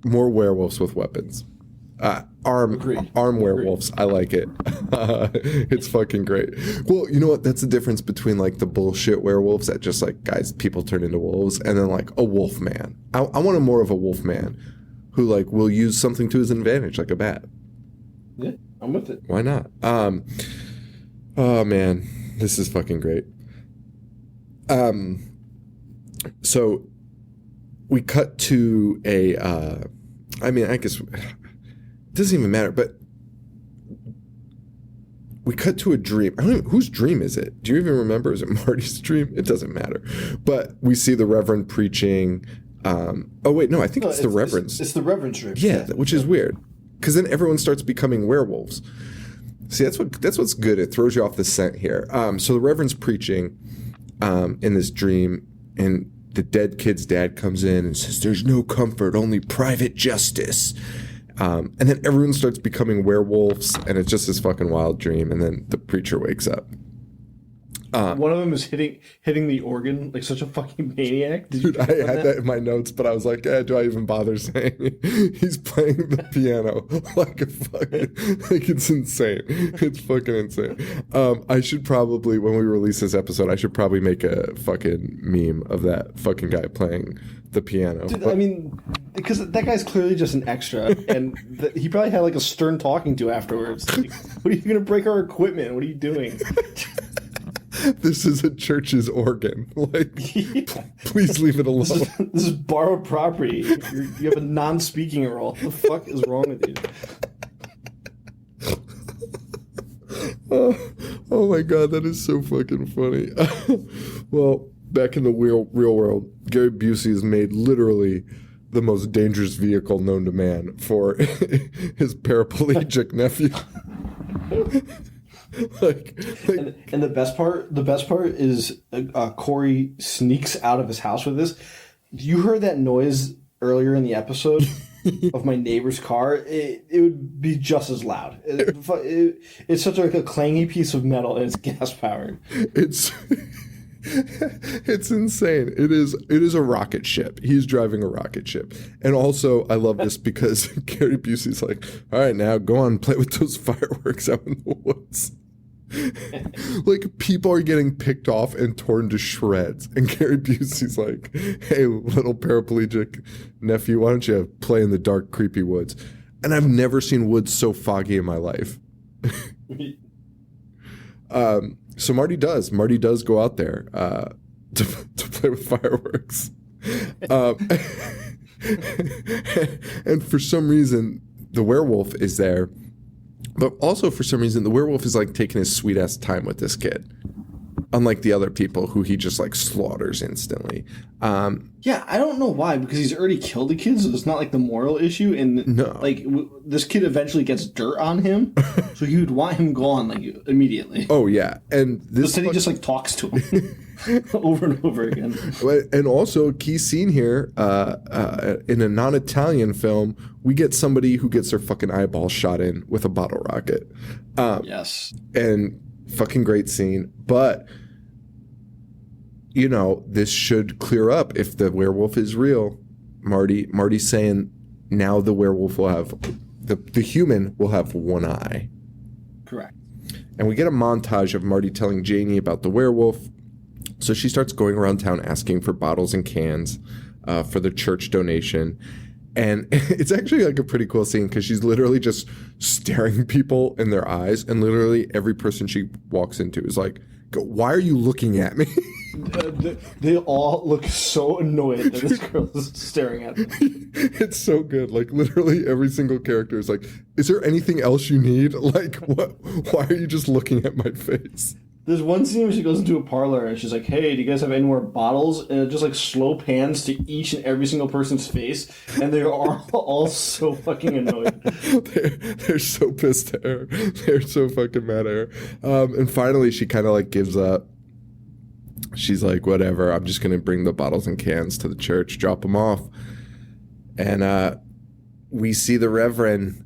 more werewolves with weapons. Arm werewolves. I like it. It's fucking great. Well, you know what? That's the difference between like the bullshit werewolves that just like people turn into wolves, and then like a wolf man. I want more of a wolf man who like will use something to his advantage, like a bat.
Yeah, I'm with it.
Why not? Oh man, this is fucking great. So we cut to I guess it doesn't even matter, but we cut to a dream. I don't even, whose dream is it? Do you even remember? Is it Marty's dream? It doesn't matter. But we see the Reverend preaching. Oh wait, no, I think it's the Reverend's.
It's the Reverend's dream.
Yeah, which is weird, because then everyone starts becoming werewolves. See, that's what's good. It throws you off the scent here. So the Reverend's preaching in this dream, and the dead kid's dad comes in and says, "There's no comfort, only private justice." And then everyone starts becoming werewolves, and it's just this fucking wild dream. And then the preacher wakes up.
One of them is hitting the organ like such a fucking maniac.
Dude, I had that in my notes, but I was like, do I even bother saying it? He's playing the piano like a fucking, like it's insane. It's fucking insane. I should probably, when we release this episode, I should probably make a fucking meme of that fucking guy playing the piano.
Dude, I mean, because that guy's clearly just an extra, and he probably had like a stern talking to afterwards. Like, what are you going to break our equipment? What are you doing?
This is a church's organ. Like, please leave it alone.
This is borrowed property. You have a non-speaking role. What the fuck is wrong with
you? Oh my god, that is so fucking funny. Well, back in the real world, Gary Busey has made literally the most dangerous vehicle known to man for his paraplegic nephew.
And the best part is Corey sneaks out of his house with this. You heard that noise earlier in the episode of my neighbor's car. It would be just as loud. It's such like a clangy piece of metal, and it's gas powered.
It's insane. It is a rocket ship. He's driving a rocket ship. And also, I love this because Gary Busey's like, all right, now go on, play with those fireworks out in the woods. Like, people are getting picked off and torn to shreds. And Gary Busey's like, hey, little paraplegic nephew, why don't you play in the dark, creepy woods? And I've never seen woods so foggy in my life. So Marty does go out there to play with fireworks. And for some reason, the werewolf is there. But also for some reason, the werewolf is like taking his sweet ass time with this kid. Unlike the other people who he just like slaughters instantly.
Yeah, I don't know why, because he's already killed the kid, so it's not like the moral issue. And
no.
Like this kid eventually gets dirt on him, so he would want him gone like immediately.
Oh yeah, and this
he just like talks to him over and over again.
And also a key scene here in a non-Italian film, we get somebody who gets their fucking eyeball shot in with a bottle rocket.
Yes,
and fucking great scene, but you know, this should clear up if the werewolf is real. Marty's saying now the werewolf will have the human will have one eye.
Correct.
And we get a montage of Marty telling Janie about the werewolf. So she starts going around town asking for bottles and cans for the church donation. And it's actually like a pretty cool scene because she's literally just staring people in their eyes, and literally every person she walks into is like, why are you looking at me?
They all look so annoyed that this girl is staring at them.
It's so good. Like, literally every single character is like, is there anything else you need? Like, what? Why are you just looking at my face?
There's one scene where she goes into a parlor and she's like, hey, do you guys have any more bottles? And it just like slow pans to each and every single person's face. And they are all so fucking annoyed.
They're so pissed at her. They're so fucking mad at her. And finally she kind of like gives up. She's like, whatever, I'm just going to bring the bottles and cans to the church, drop them off. And we see the Reverend.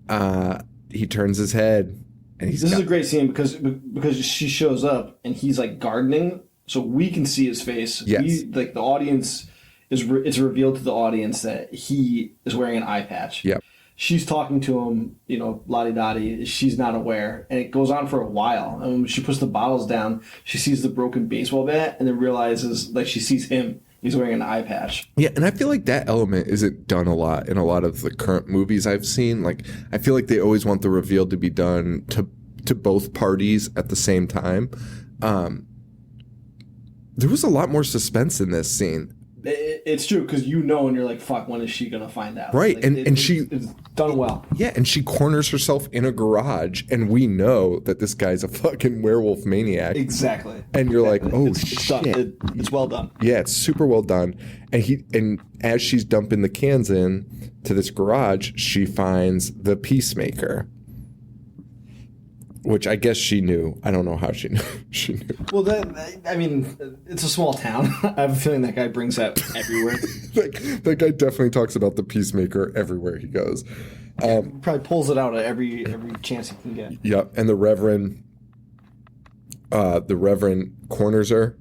He turns his head. And
this is a great scene because she shows up and he's like gardening, so we can see his face.
Yes.
Like the audience it's revealed to the audience that he is wearing an eye patch.
Yep.
She's talking to him, you know, la-di-da-di. She's not aware, and it goes on for a while. And when she puts the bottles down, she sees the broken baseball bat, and then realizes like she sees him. He's wearing an eye patch.
Yeah, and I feel like that element isn't done a lot in a lot of the current movies I've seen. Like, I feel like they always want the reveal to be done to both parties at the same time. There was a lot more suspense in this scene.
It's true, because you know, and you're like, fuck, when is she going to find out?
Right,
Like,
and
it's done well.
Yeah, and she corners herself in a garage, and we know that this guy's a fucking werewolf maniac.
Exactly.
And you're like, oh,
it's done.
shit.
It's well done.
Yeah, it's super well done. And as she's dumping the cans in to this garage, she finds the Peacemaker, which I guess she knew. I don't know how she knew. She knew.
Well, I mean, it's a small town. I have a feeling that guy brings that everywhere.
That guy definitely talks about the Peacemaker everywhere he goes.
Probably pulls it out at every chance he can get.
Yep, and the Reverend corners her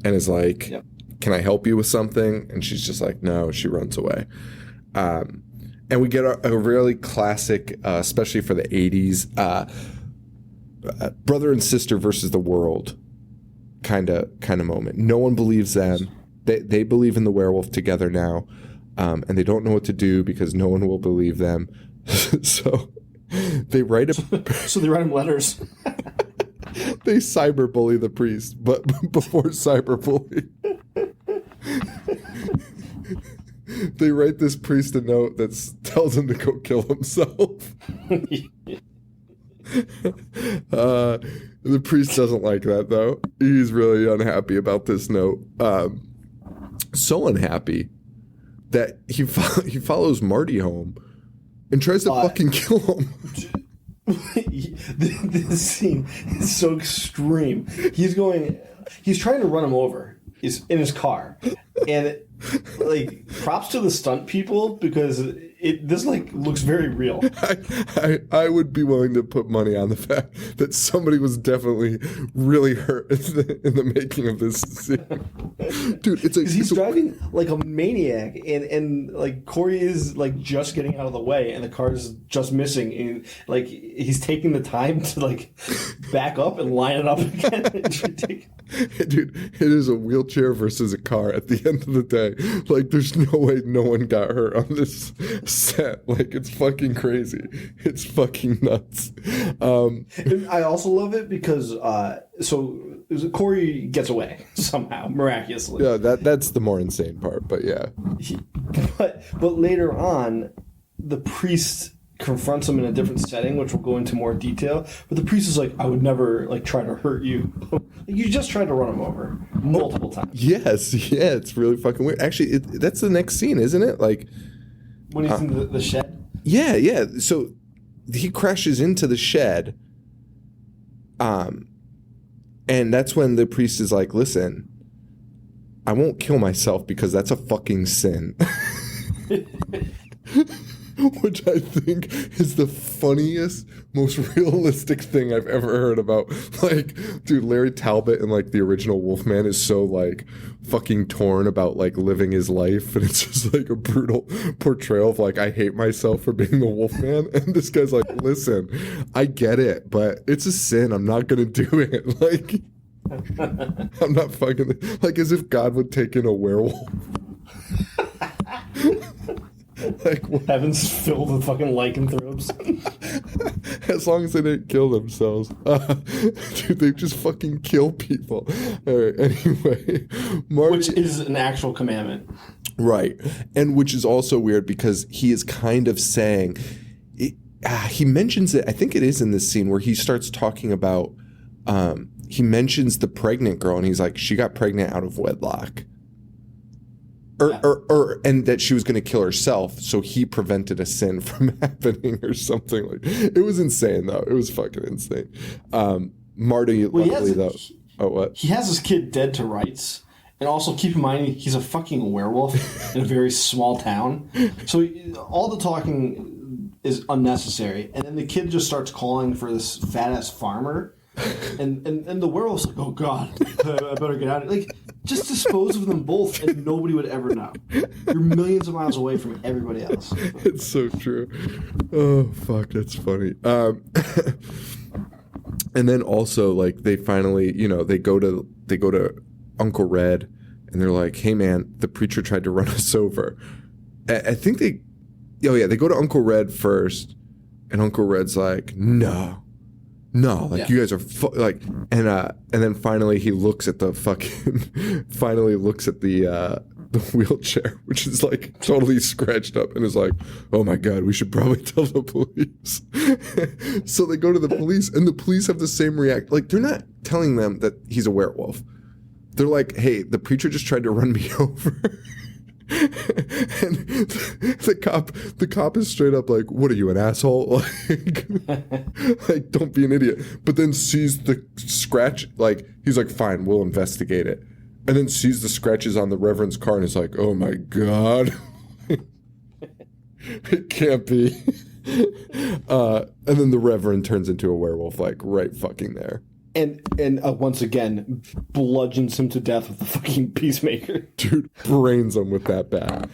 and is like,
Yep.
"Can I help you with something?" And she's just like, "No." She runs away. And we get a really classic, especially for the 80s, brother and sister versus the world kind of moment. No one believes them. They believe in the werewolf together now, and they don't know what to do because no one will believe them. So they write
So they write him letters.
They cyberbully the priest, but before cyberbully, they write this priest a note that tells him to go kill himself. The priest doesn't like that, though. He's really unhappy about this note. So unhappy that he follows Marty home and tries to fucking kill him.
This scene is so extreme. He's trying to run him over. He's in his car, and like, props to the stunt people, because this like looks very real.
I would be willing to put money on the fact that somebody was definitely really hurt in the making of this scene. Dude,
He's driving like a maniac, and like Corey is like just getting out of the way, and the car is just missing, and like he's taking the time to like back up and line it up again. It's ridiculous.
Dude, it is a wheelchair versus a car at the end of the day. Like, there's no way no one got hurt on this set. Like, it's fucking crazy. It's fucking nuts.
And I also love it because Corey gets away somehow, miraculously.
Yeah, that's the more insane part, but yeah.
But later on, the priest confronts him in a different setting, which we'll go into more detail. But the priest is like, "I would never like try to hurt you. You just tried to run him over multiple times."
Yes, yeah, it's really fucking weird. Actually, that's the next scene, isn't it? Like,
when he's in the shed.
Yeah. So he crashes into the shed, and that's when the priest is like, "Listen, I won't kill myself because that's a fucking sin." Which I think is the funniest, most realistic thing I've ever heard about. Like, dude, Larry Talbot in like the original Wolfman is so like fucking torn about like living his life, and it's just like a brutal portrayal of like, I hate myself for being the Wolfman, and this guy's like, listen, I get it, but it's a sin. I'm not gonna do it. Like, I'm not fucking, like, as if God would take in a werewolf. Like,
Heaven's filled with fucking lycanthropes.
As long as they didn't kill themselves. Dude, they just fucking kill people. All right, anyway. Marty,
Which is an actual commandment.
Right. And which is also weird because he is kind of saying, he mentions it, I think it is in this scene where he starts talking about, he mentions the pregnant girl and he's like, she got pregnant out of wedlock. And that she was going to kill herself, so he prevented a sin from happening or something. Like, it was insane, though. It was fucking insane. Marty, luckily, though. What?
He has his kid dead to rights. And also, keep in mind, he's a fucking werewolf in a very small town. So all the talking is unnecessary. And then the kid just starts calling for this fat-ass farmer. And the werewolf's like, oh, God, I better get out of here. Like, just dispose of them both and nobody would ever know. You're millions of miles away from everybody else.
It's so true. Oh, fuck, that's funny. And then also, like, they finally, they go to Uncle Red and they're like, hey, man, the preacher tried to run us over. I think they go to Uncle Red first, and Uncle Red's like, no, No, like
Yeah.
you guys are like, and then finally he looks at the the wheelchair, which is like totally scratched up, and is like, oh my God, we should probably tell the police. So they go to the police, and the police have the same react. Like, they're not telling them that he's a werewolf. They're like, hey, the preacher just tried to run me over. And the cop is straight up like, what are you, an asshole? Like, don't be an idiot. But then sees the scratch, like, he's like, fine, we'll investigate it. And then sees the scratches on the Reverend's car and is like, oh my God. It can't be. And then the Reverend turns into a werewolf, like, right fucking there.
And once again, bludgeons him to death with the fucking peacemaker.
Dude, brains him with that bat.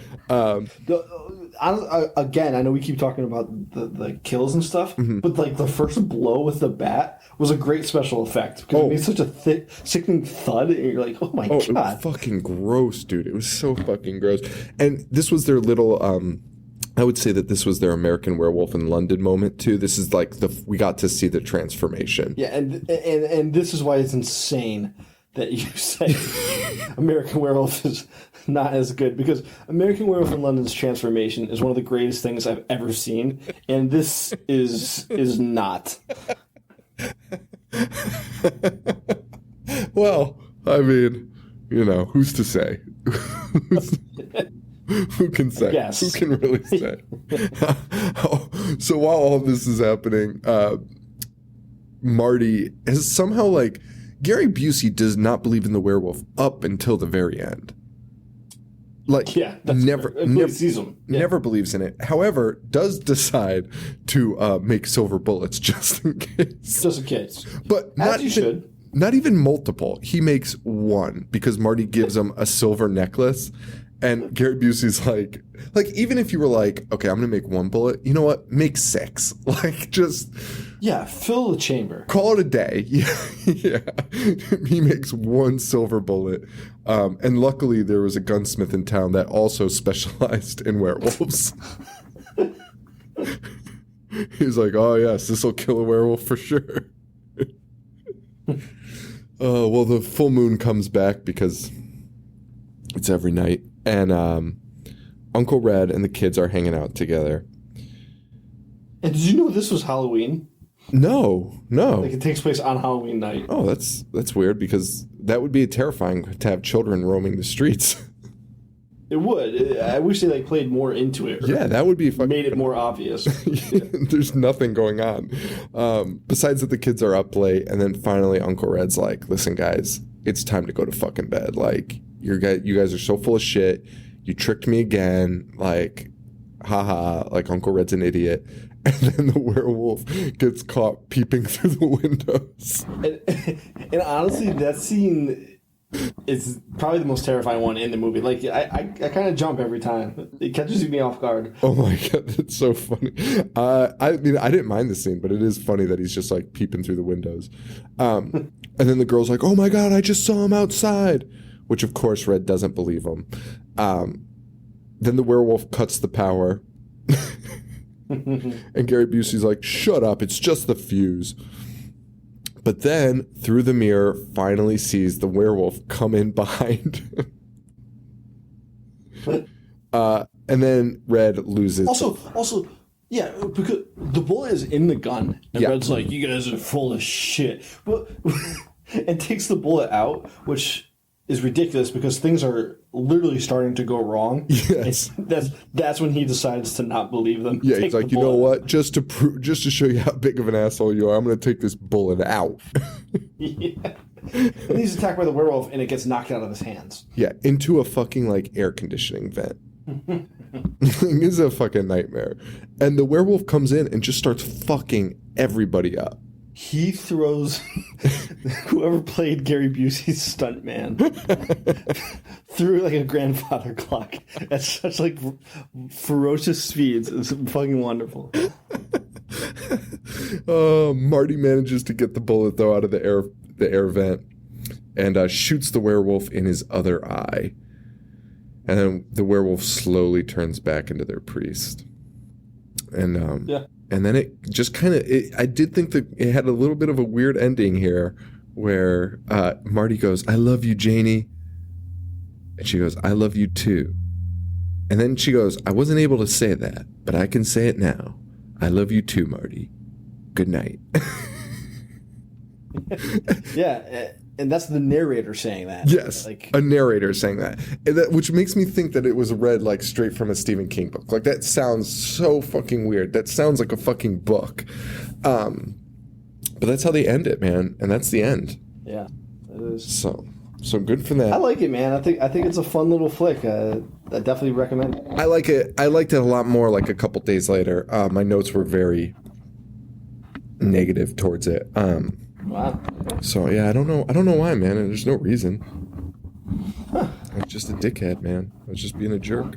Again, I know we keep talking about the kills and stuff,
Mm-hmm.
but like the first blow with the bat was a great special effect because it made such a thick, sickening thud, and you're like, oh my
It was
God.
fucking gross, dude. It was so fucking gross. And this was their little, I would say that this was their American Werewolf in London moment too. This is like we got to see the transformation.
Yeah, and this is why it's insane that you say American Werewolf is not as good, because American Werewolf in London's transformation is one of the greatest things I've ever seen, and this is not.
Well, I mean, you know, who's to say? Who can say?
Yes.
Who can really say? So while all this is happening, Marty has somehow, like, Gary Busey does not believe in the werewolf up until the very end. Like,
Yeah, that's
never
sees him. Yeah.
never believes in it. However, does decide to make silver bullets just in case.
Just in case.
But
As
not
you
even,
should.
not even multiple. He makes one because Marty gives him a silver necklace. And Gary Busey's like, even if you were like, okay, I'm going to make one bullet, you know what? Make 6. Like, just
Yeah, fill the chamber.
call it a day. Yeah. He makes one silver bullet. And luckily there was a gunsmith in town that also specialized in werewolves. He's like, oh yes, this will kill a werewolf for sure. Well, the full moon comes back because it's every night. And Uncle Red and the kids are hanging out together.
And did you know this was Halloween?
No.
Like, it takes place on Halloween night.
Oh, that's weird, because that would be terrifying to have children roaming the streets.
It would. I wish they like played more into it. Or
Yeah, that would be fucking...
made it more obvious.
There's nothing going on. Besides that the kids are up late, and then finally Uncle Red's like, listen, guys, it's time to go to fucking bed. Like, you guys are so full of shit. You tricked me again. Like, haha, like Uncle Red's an idiot. And then the werewolf gets caught peeping through the windows.
And honestly, that scene is probably the most terrifying one in the movie. Like, I kind of jump every time. It catches me off guard.
Oh my God, that's so funny. I mean, I didn't mind the scene, but it is funny that he's just like peeping through the windows. And then the girl's like, oh my God, I just saw him outside. Which, of course, Red doesn't believe him. Then the werewolf cuts the power. And Gary Busey's like, shut up, it's just the fuse. But then, through the mirror, finally sees the werewolf come in behind him. And then Red loses.
Also, yeah, because the bullet is in the gun, and
Yeah.
Red's like, you guys are full of shit. But and takes the bullet out, which is ridiculous because things are literally starting to go wrong.
Yes.
And that's when he decides to not believe them.
Yeah,
Take
he's like,
the
you know
bullet.
what? Just to show you how big of an asshole you are, I'm going to take this bullet out.
Yeah. And he's attacked by the werewolf, and it gets knocked out of his hands.
Yeah, into a fucking, like, air conditioning vent. This is a fucking nightmare. And the werewolf comes in and just starts fucking everybody up.
He throws whoever played Gary Busey's stuntman through like a grandfather clock at such like ferocious speeds. It's fucking wonderful.
Marty manages to get the bullet though out of the air vent and shoots the werewolf in his other eye. And then the werewolf slowly turns back into their priest. And
Yeah.
And then it just kind of, I did think that it had a little bit of a weird ending here where Marty goes, "I love you, Janie." And she goes, "I love you too." And then she goes, "I wasn't able to say that, but I can say it now. I love you too, Marty. Good night."
Yeah, and that's the narrator saying that.
Yes,
like
a narrator saying that. And that, which makes me think that it was read like straight from a Stephen King book. Like that sounds so fucking weird. That sounds like a fucking book. But that's how they end it, man. And that's the end.
yeah, it is.
So good for that.
I like it, man. I think it's a fun little flick. I definitely recommend it.
I like it. I liked it a lot more like a couple days later. My notes were very negative towards it.
Wow.
So yeah, I don't know why, man. There's no reason. I'm just a dickhead, man. I was just being a jerk.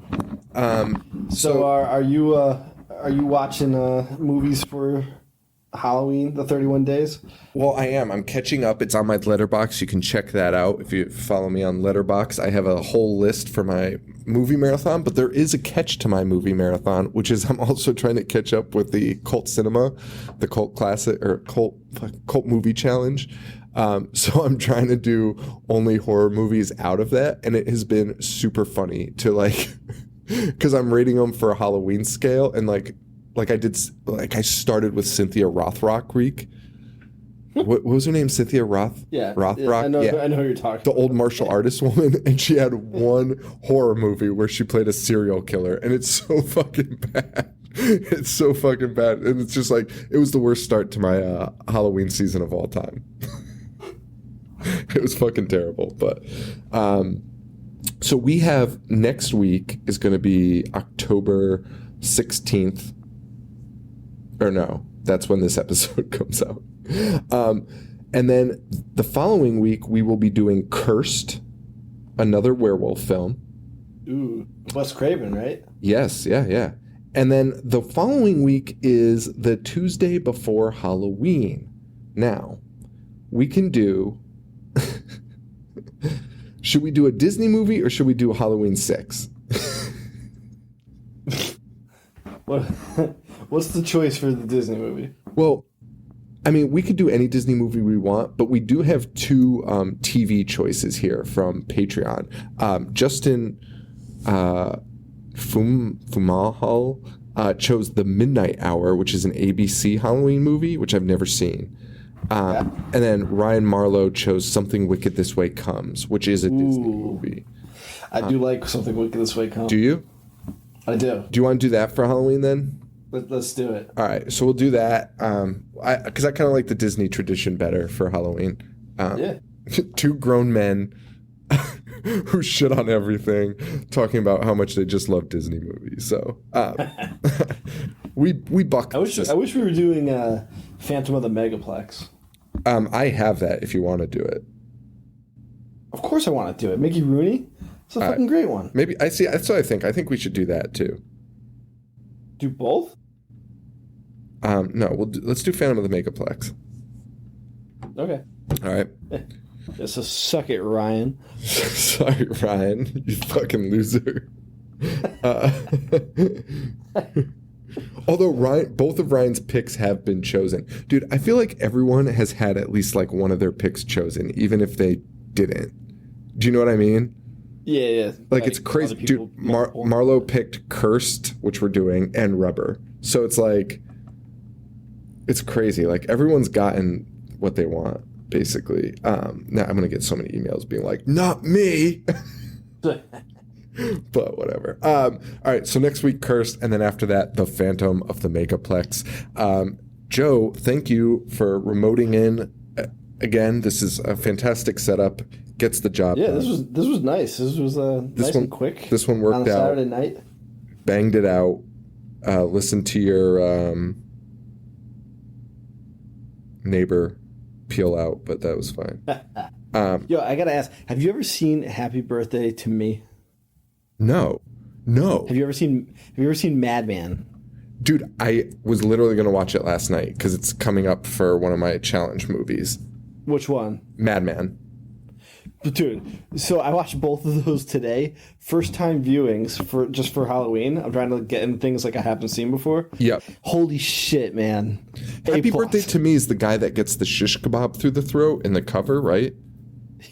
So are you watching movies for Halloween, the 31 days?
Well, I am. I'm catching up. It's on my Letterboxd. You can check that out if you follow me on Letterboxd. I have a whole list for my movie marathon, but there is a catch to my movie marathon, which is I'm also trying to catch up with the cult cinema, the cult classic or cult movie challenge. So I'm trying to do only horror movies out of that, and it has been super funny to like, because I'm rating them for a Halloween scale, and like I started with Cynthia Rothrock. What was her name? Cynthia Rothrock?
I know who you're talking
The
about.
old martial artist woman, and she had one horror movie where she played a serial killer, and it's so fucking bad. It's so fucking bad, and it's just like it was the worst start to my Halloween season of all time. It was fucking terrible, but so we have next week is going to be October 16th. Or no, that's when this episode comes out. And then the following week, we will be doing Cursed, another werewolf film.
Ooh, Wes Craven, right?
Yes, yeah. And then the following week is the Tuesday before Halloween. Now, we can do... Should we do a Disney movie or should we do Halloween 6?
What's the choice for the Disney movie?
Well, I mean, we could do any Disney movie we want, but we do have two TV choices here from Patreon. Justin Fumahal chose The Midnight Hour, which is an ABC Halloween movie, which I've never seen. And then Ryan Marlowe chose Something Wicked This Way Comes, which is a Disney movie.
I do like Something Wicked This Way Comes.
Do you?
I do.
Do you want to do that for Halloween then?
Let's do it.
All right, so we'll do that. Because I kind of like the Disney tradition better for Halloween.
Yeah.
Two grown men who shit on everything, talking about how much they just love Disney movies. So we buck.
I wish we were doing Phantom of the Megaplex.
I have that if you want to do it.
Of course I want to do it. Mickey Rooney? It's a fucking great one.
Maybe I see. That's what I think. I think we should do that too.
Do both?
No, let's do Phantom of the Megaplex.
Okay.
All right.
Yeah, so suck it, Ryan.
Sorry, Ryan. You fucking loser. Although both of Ryan's picks have been chosen. Dude, I feel like everyone has had at least like one of their picks chosen, even if they didn't. Do you know what I mean?
Yeah.
Like it's crazy. Dude, Marlo picked Cursed, which we're doing, and Rubber. So it's like, it's crazy. Like everyone's gotten what they want, basically. Now I'm going to get so many emails being like, not me. But whatever. All right, so next week, Cursed, and then after that, The Phantom of the Megaplex. Joe, thank you for remoting in again. This is a fantastic setup. Gets the job done.
This was nice. This was nice and quick.
This one worked
on a
out.
Saturday night.
Banged it out. Listened to your neighbor peel out, but that was fine.
Yo, I gotta ask: have you ever seen Happy Birthday to Me?
No.
Have you ever seen Madman?
Dude, I was literally going to watch it last night because it's coming up for one of my challenge movies.
Which one?
Madman.
Dude, so I watched both of those today. First time viewings for Halloween. I'm trying to get in things like I haven't seen before.
Yep.
Holy shit, man.
Happy
A+.
Birthday to Me is the guy that gets the shish kebab through the throat in the cover, right?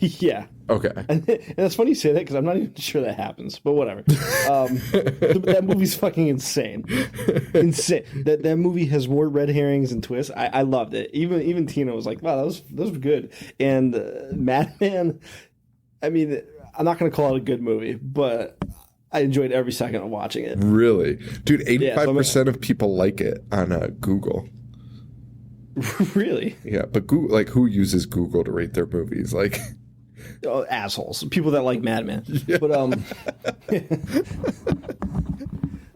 Yeah.
Okay.
And it's funny you say that because I'm not even sure that happens, but whatever. That movie's fucking insane. Insane. That movie has more red herrings and twists. I loved it. Even Tina was like, wow, those were good. And Madman, I mean, I'm not going to call it a good movie, but I enjoyed every second of watching it.
Really? Dude, 85%
Yeah,
of people like it on Google.
Really?
Yeah, but Google, like, who uses Google to rate their movies? Like...
Oh, assholes. People that like Madman.
Yeah.
But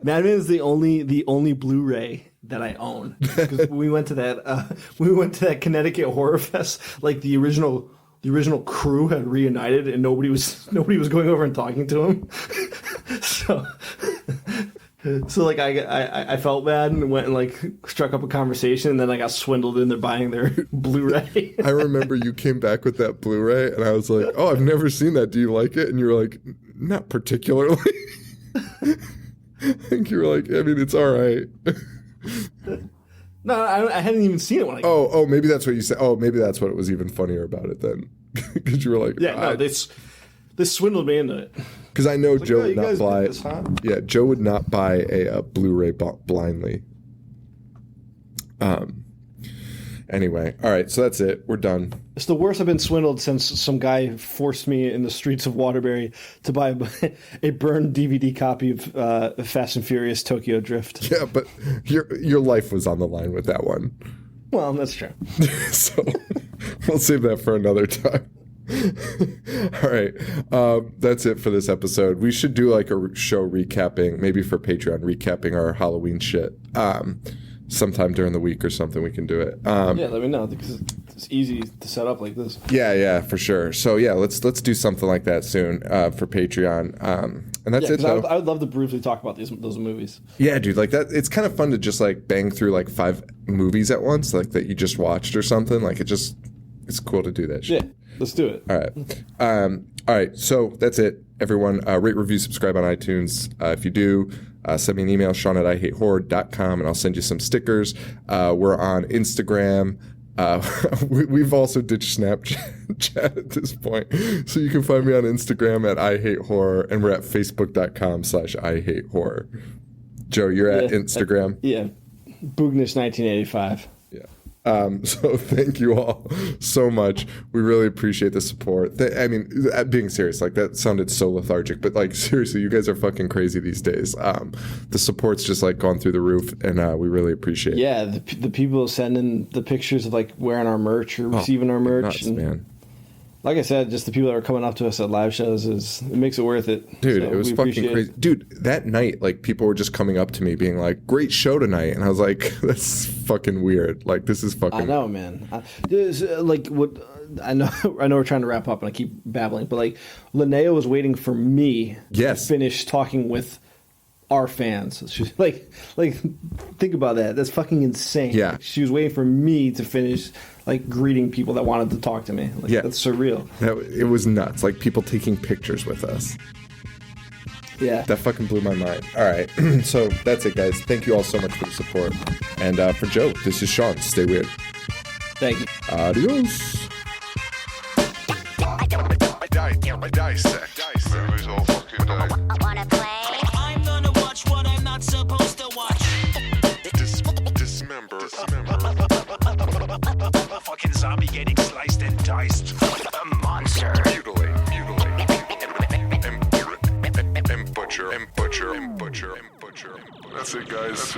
Madman is the only Blu-ray that I own. Because we went to that Connecticut Horror Fest, like the original crew had reunited and nobody was going over and talking to him. So like I felt bad and went and like struck up a conversation, and then I got swindled into buying their Blu-ray.
I remember you came back with that Blu-ray, and I was like, "Oh, I've never seen that. Do you like it?" And you were like, "Not particularly." I think you were like, "I mean, it's all right."
No, I hadn't even seen it when I.
Oh, maybe that's what you said. Oh, maybe that's what was even funnier about it then, because you were like,
Yeah, no, they swindled me into it.
Because I know
Like,
Joe
oh,
would
you
not
guys
buy.
did this, huh?
Yeah, Joe would not buy a Blu-ray blindly. Anyway, all right, so that's it. We're done.
It's the worst I've been swindled since some guy forced me in the streets of Waterbury to buy a burned DVD copy of Fast and Furious Tokyo Drift.
Yeah, but your life was on the line with that one.
Well, that's true.
So we'll save that for another time. All right, that's it for this episode. We should do like a show recapping, maybe for Patreon, recapping our Halloween shit. Sometime during the week or something, we can do it.
Yeah, let me know because it's easy to set up like this.
Yeah, for sure. So yeah, let's do something like that soon for Patreon. And that's it. Though.
I would love to briefly talk about those movies.
Yeah, dude, like that. It's kind of fun to just like bang through like 5 movies at once, like that you just watched or something. Like it's cool to do that shit.
Yeah, let's do it.
All right. All right. So that's it, everyone. Rate, review, subscribe on iTunes. If you do, send me an email, Sean@IHateHorror.com, and I'll send you some stickers. We're on Instagram. We've also ditched Snapchat at this point. So you can find me on Instagram at IHateHorror, and we're at Facebook.com/IHateHorror. Joe, you're at Instagram?
Yeah. Boognish 1985.
Yeah. So thank you all so much. We really appreciate the support. I mean, being serious, like that sounded so lethargic, but like seriously, you guys are fucking crazy these days. The support's just like gone through the roof, and we really appreciate it.
Yeah, the people sending the pictures of like wearing our merch or receiving our merch.
Nuts,
and,
man.
like I said, just the people that are coming up to us at live shows it makes it worth it.
Dude,
So
it was
we
fucking
appreciate
crazy. Dude, that night, like people were just coming up to me being like, "Great show tonight," and I was like, "That's fucking weird. Like this is fucking."
I know, man. Like what I know we're trying to wrap up, and I keep babbling, but like Linnea was waiting for me to finish talking with our fans. She's like think about that. That's fucking insane.
Yeah.
Like, she was waiting for me to finish like greeting people that wanted to talk to me. Like,
Yeah.
that's surreal.
It was nuts. Like people taking pictures with us.
Yeah.
That fucking blew my mind. All right. So that's it, guys. Thank you all so much for the support. And for Joe, this is Sean. Stay weird.
Thank you.
Adios.
Dissect movies all fucking day.
Wanna play?
I'm gonna watch what I'm not supposed to watch.
Dismember.
A fucking zombie getting sliced and diced. A monster.
Mutilate. And butcher. That's it, guys.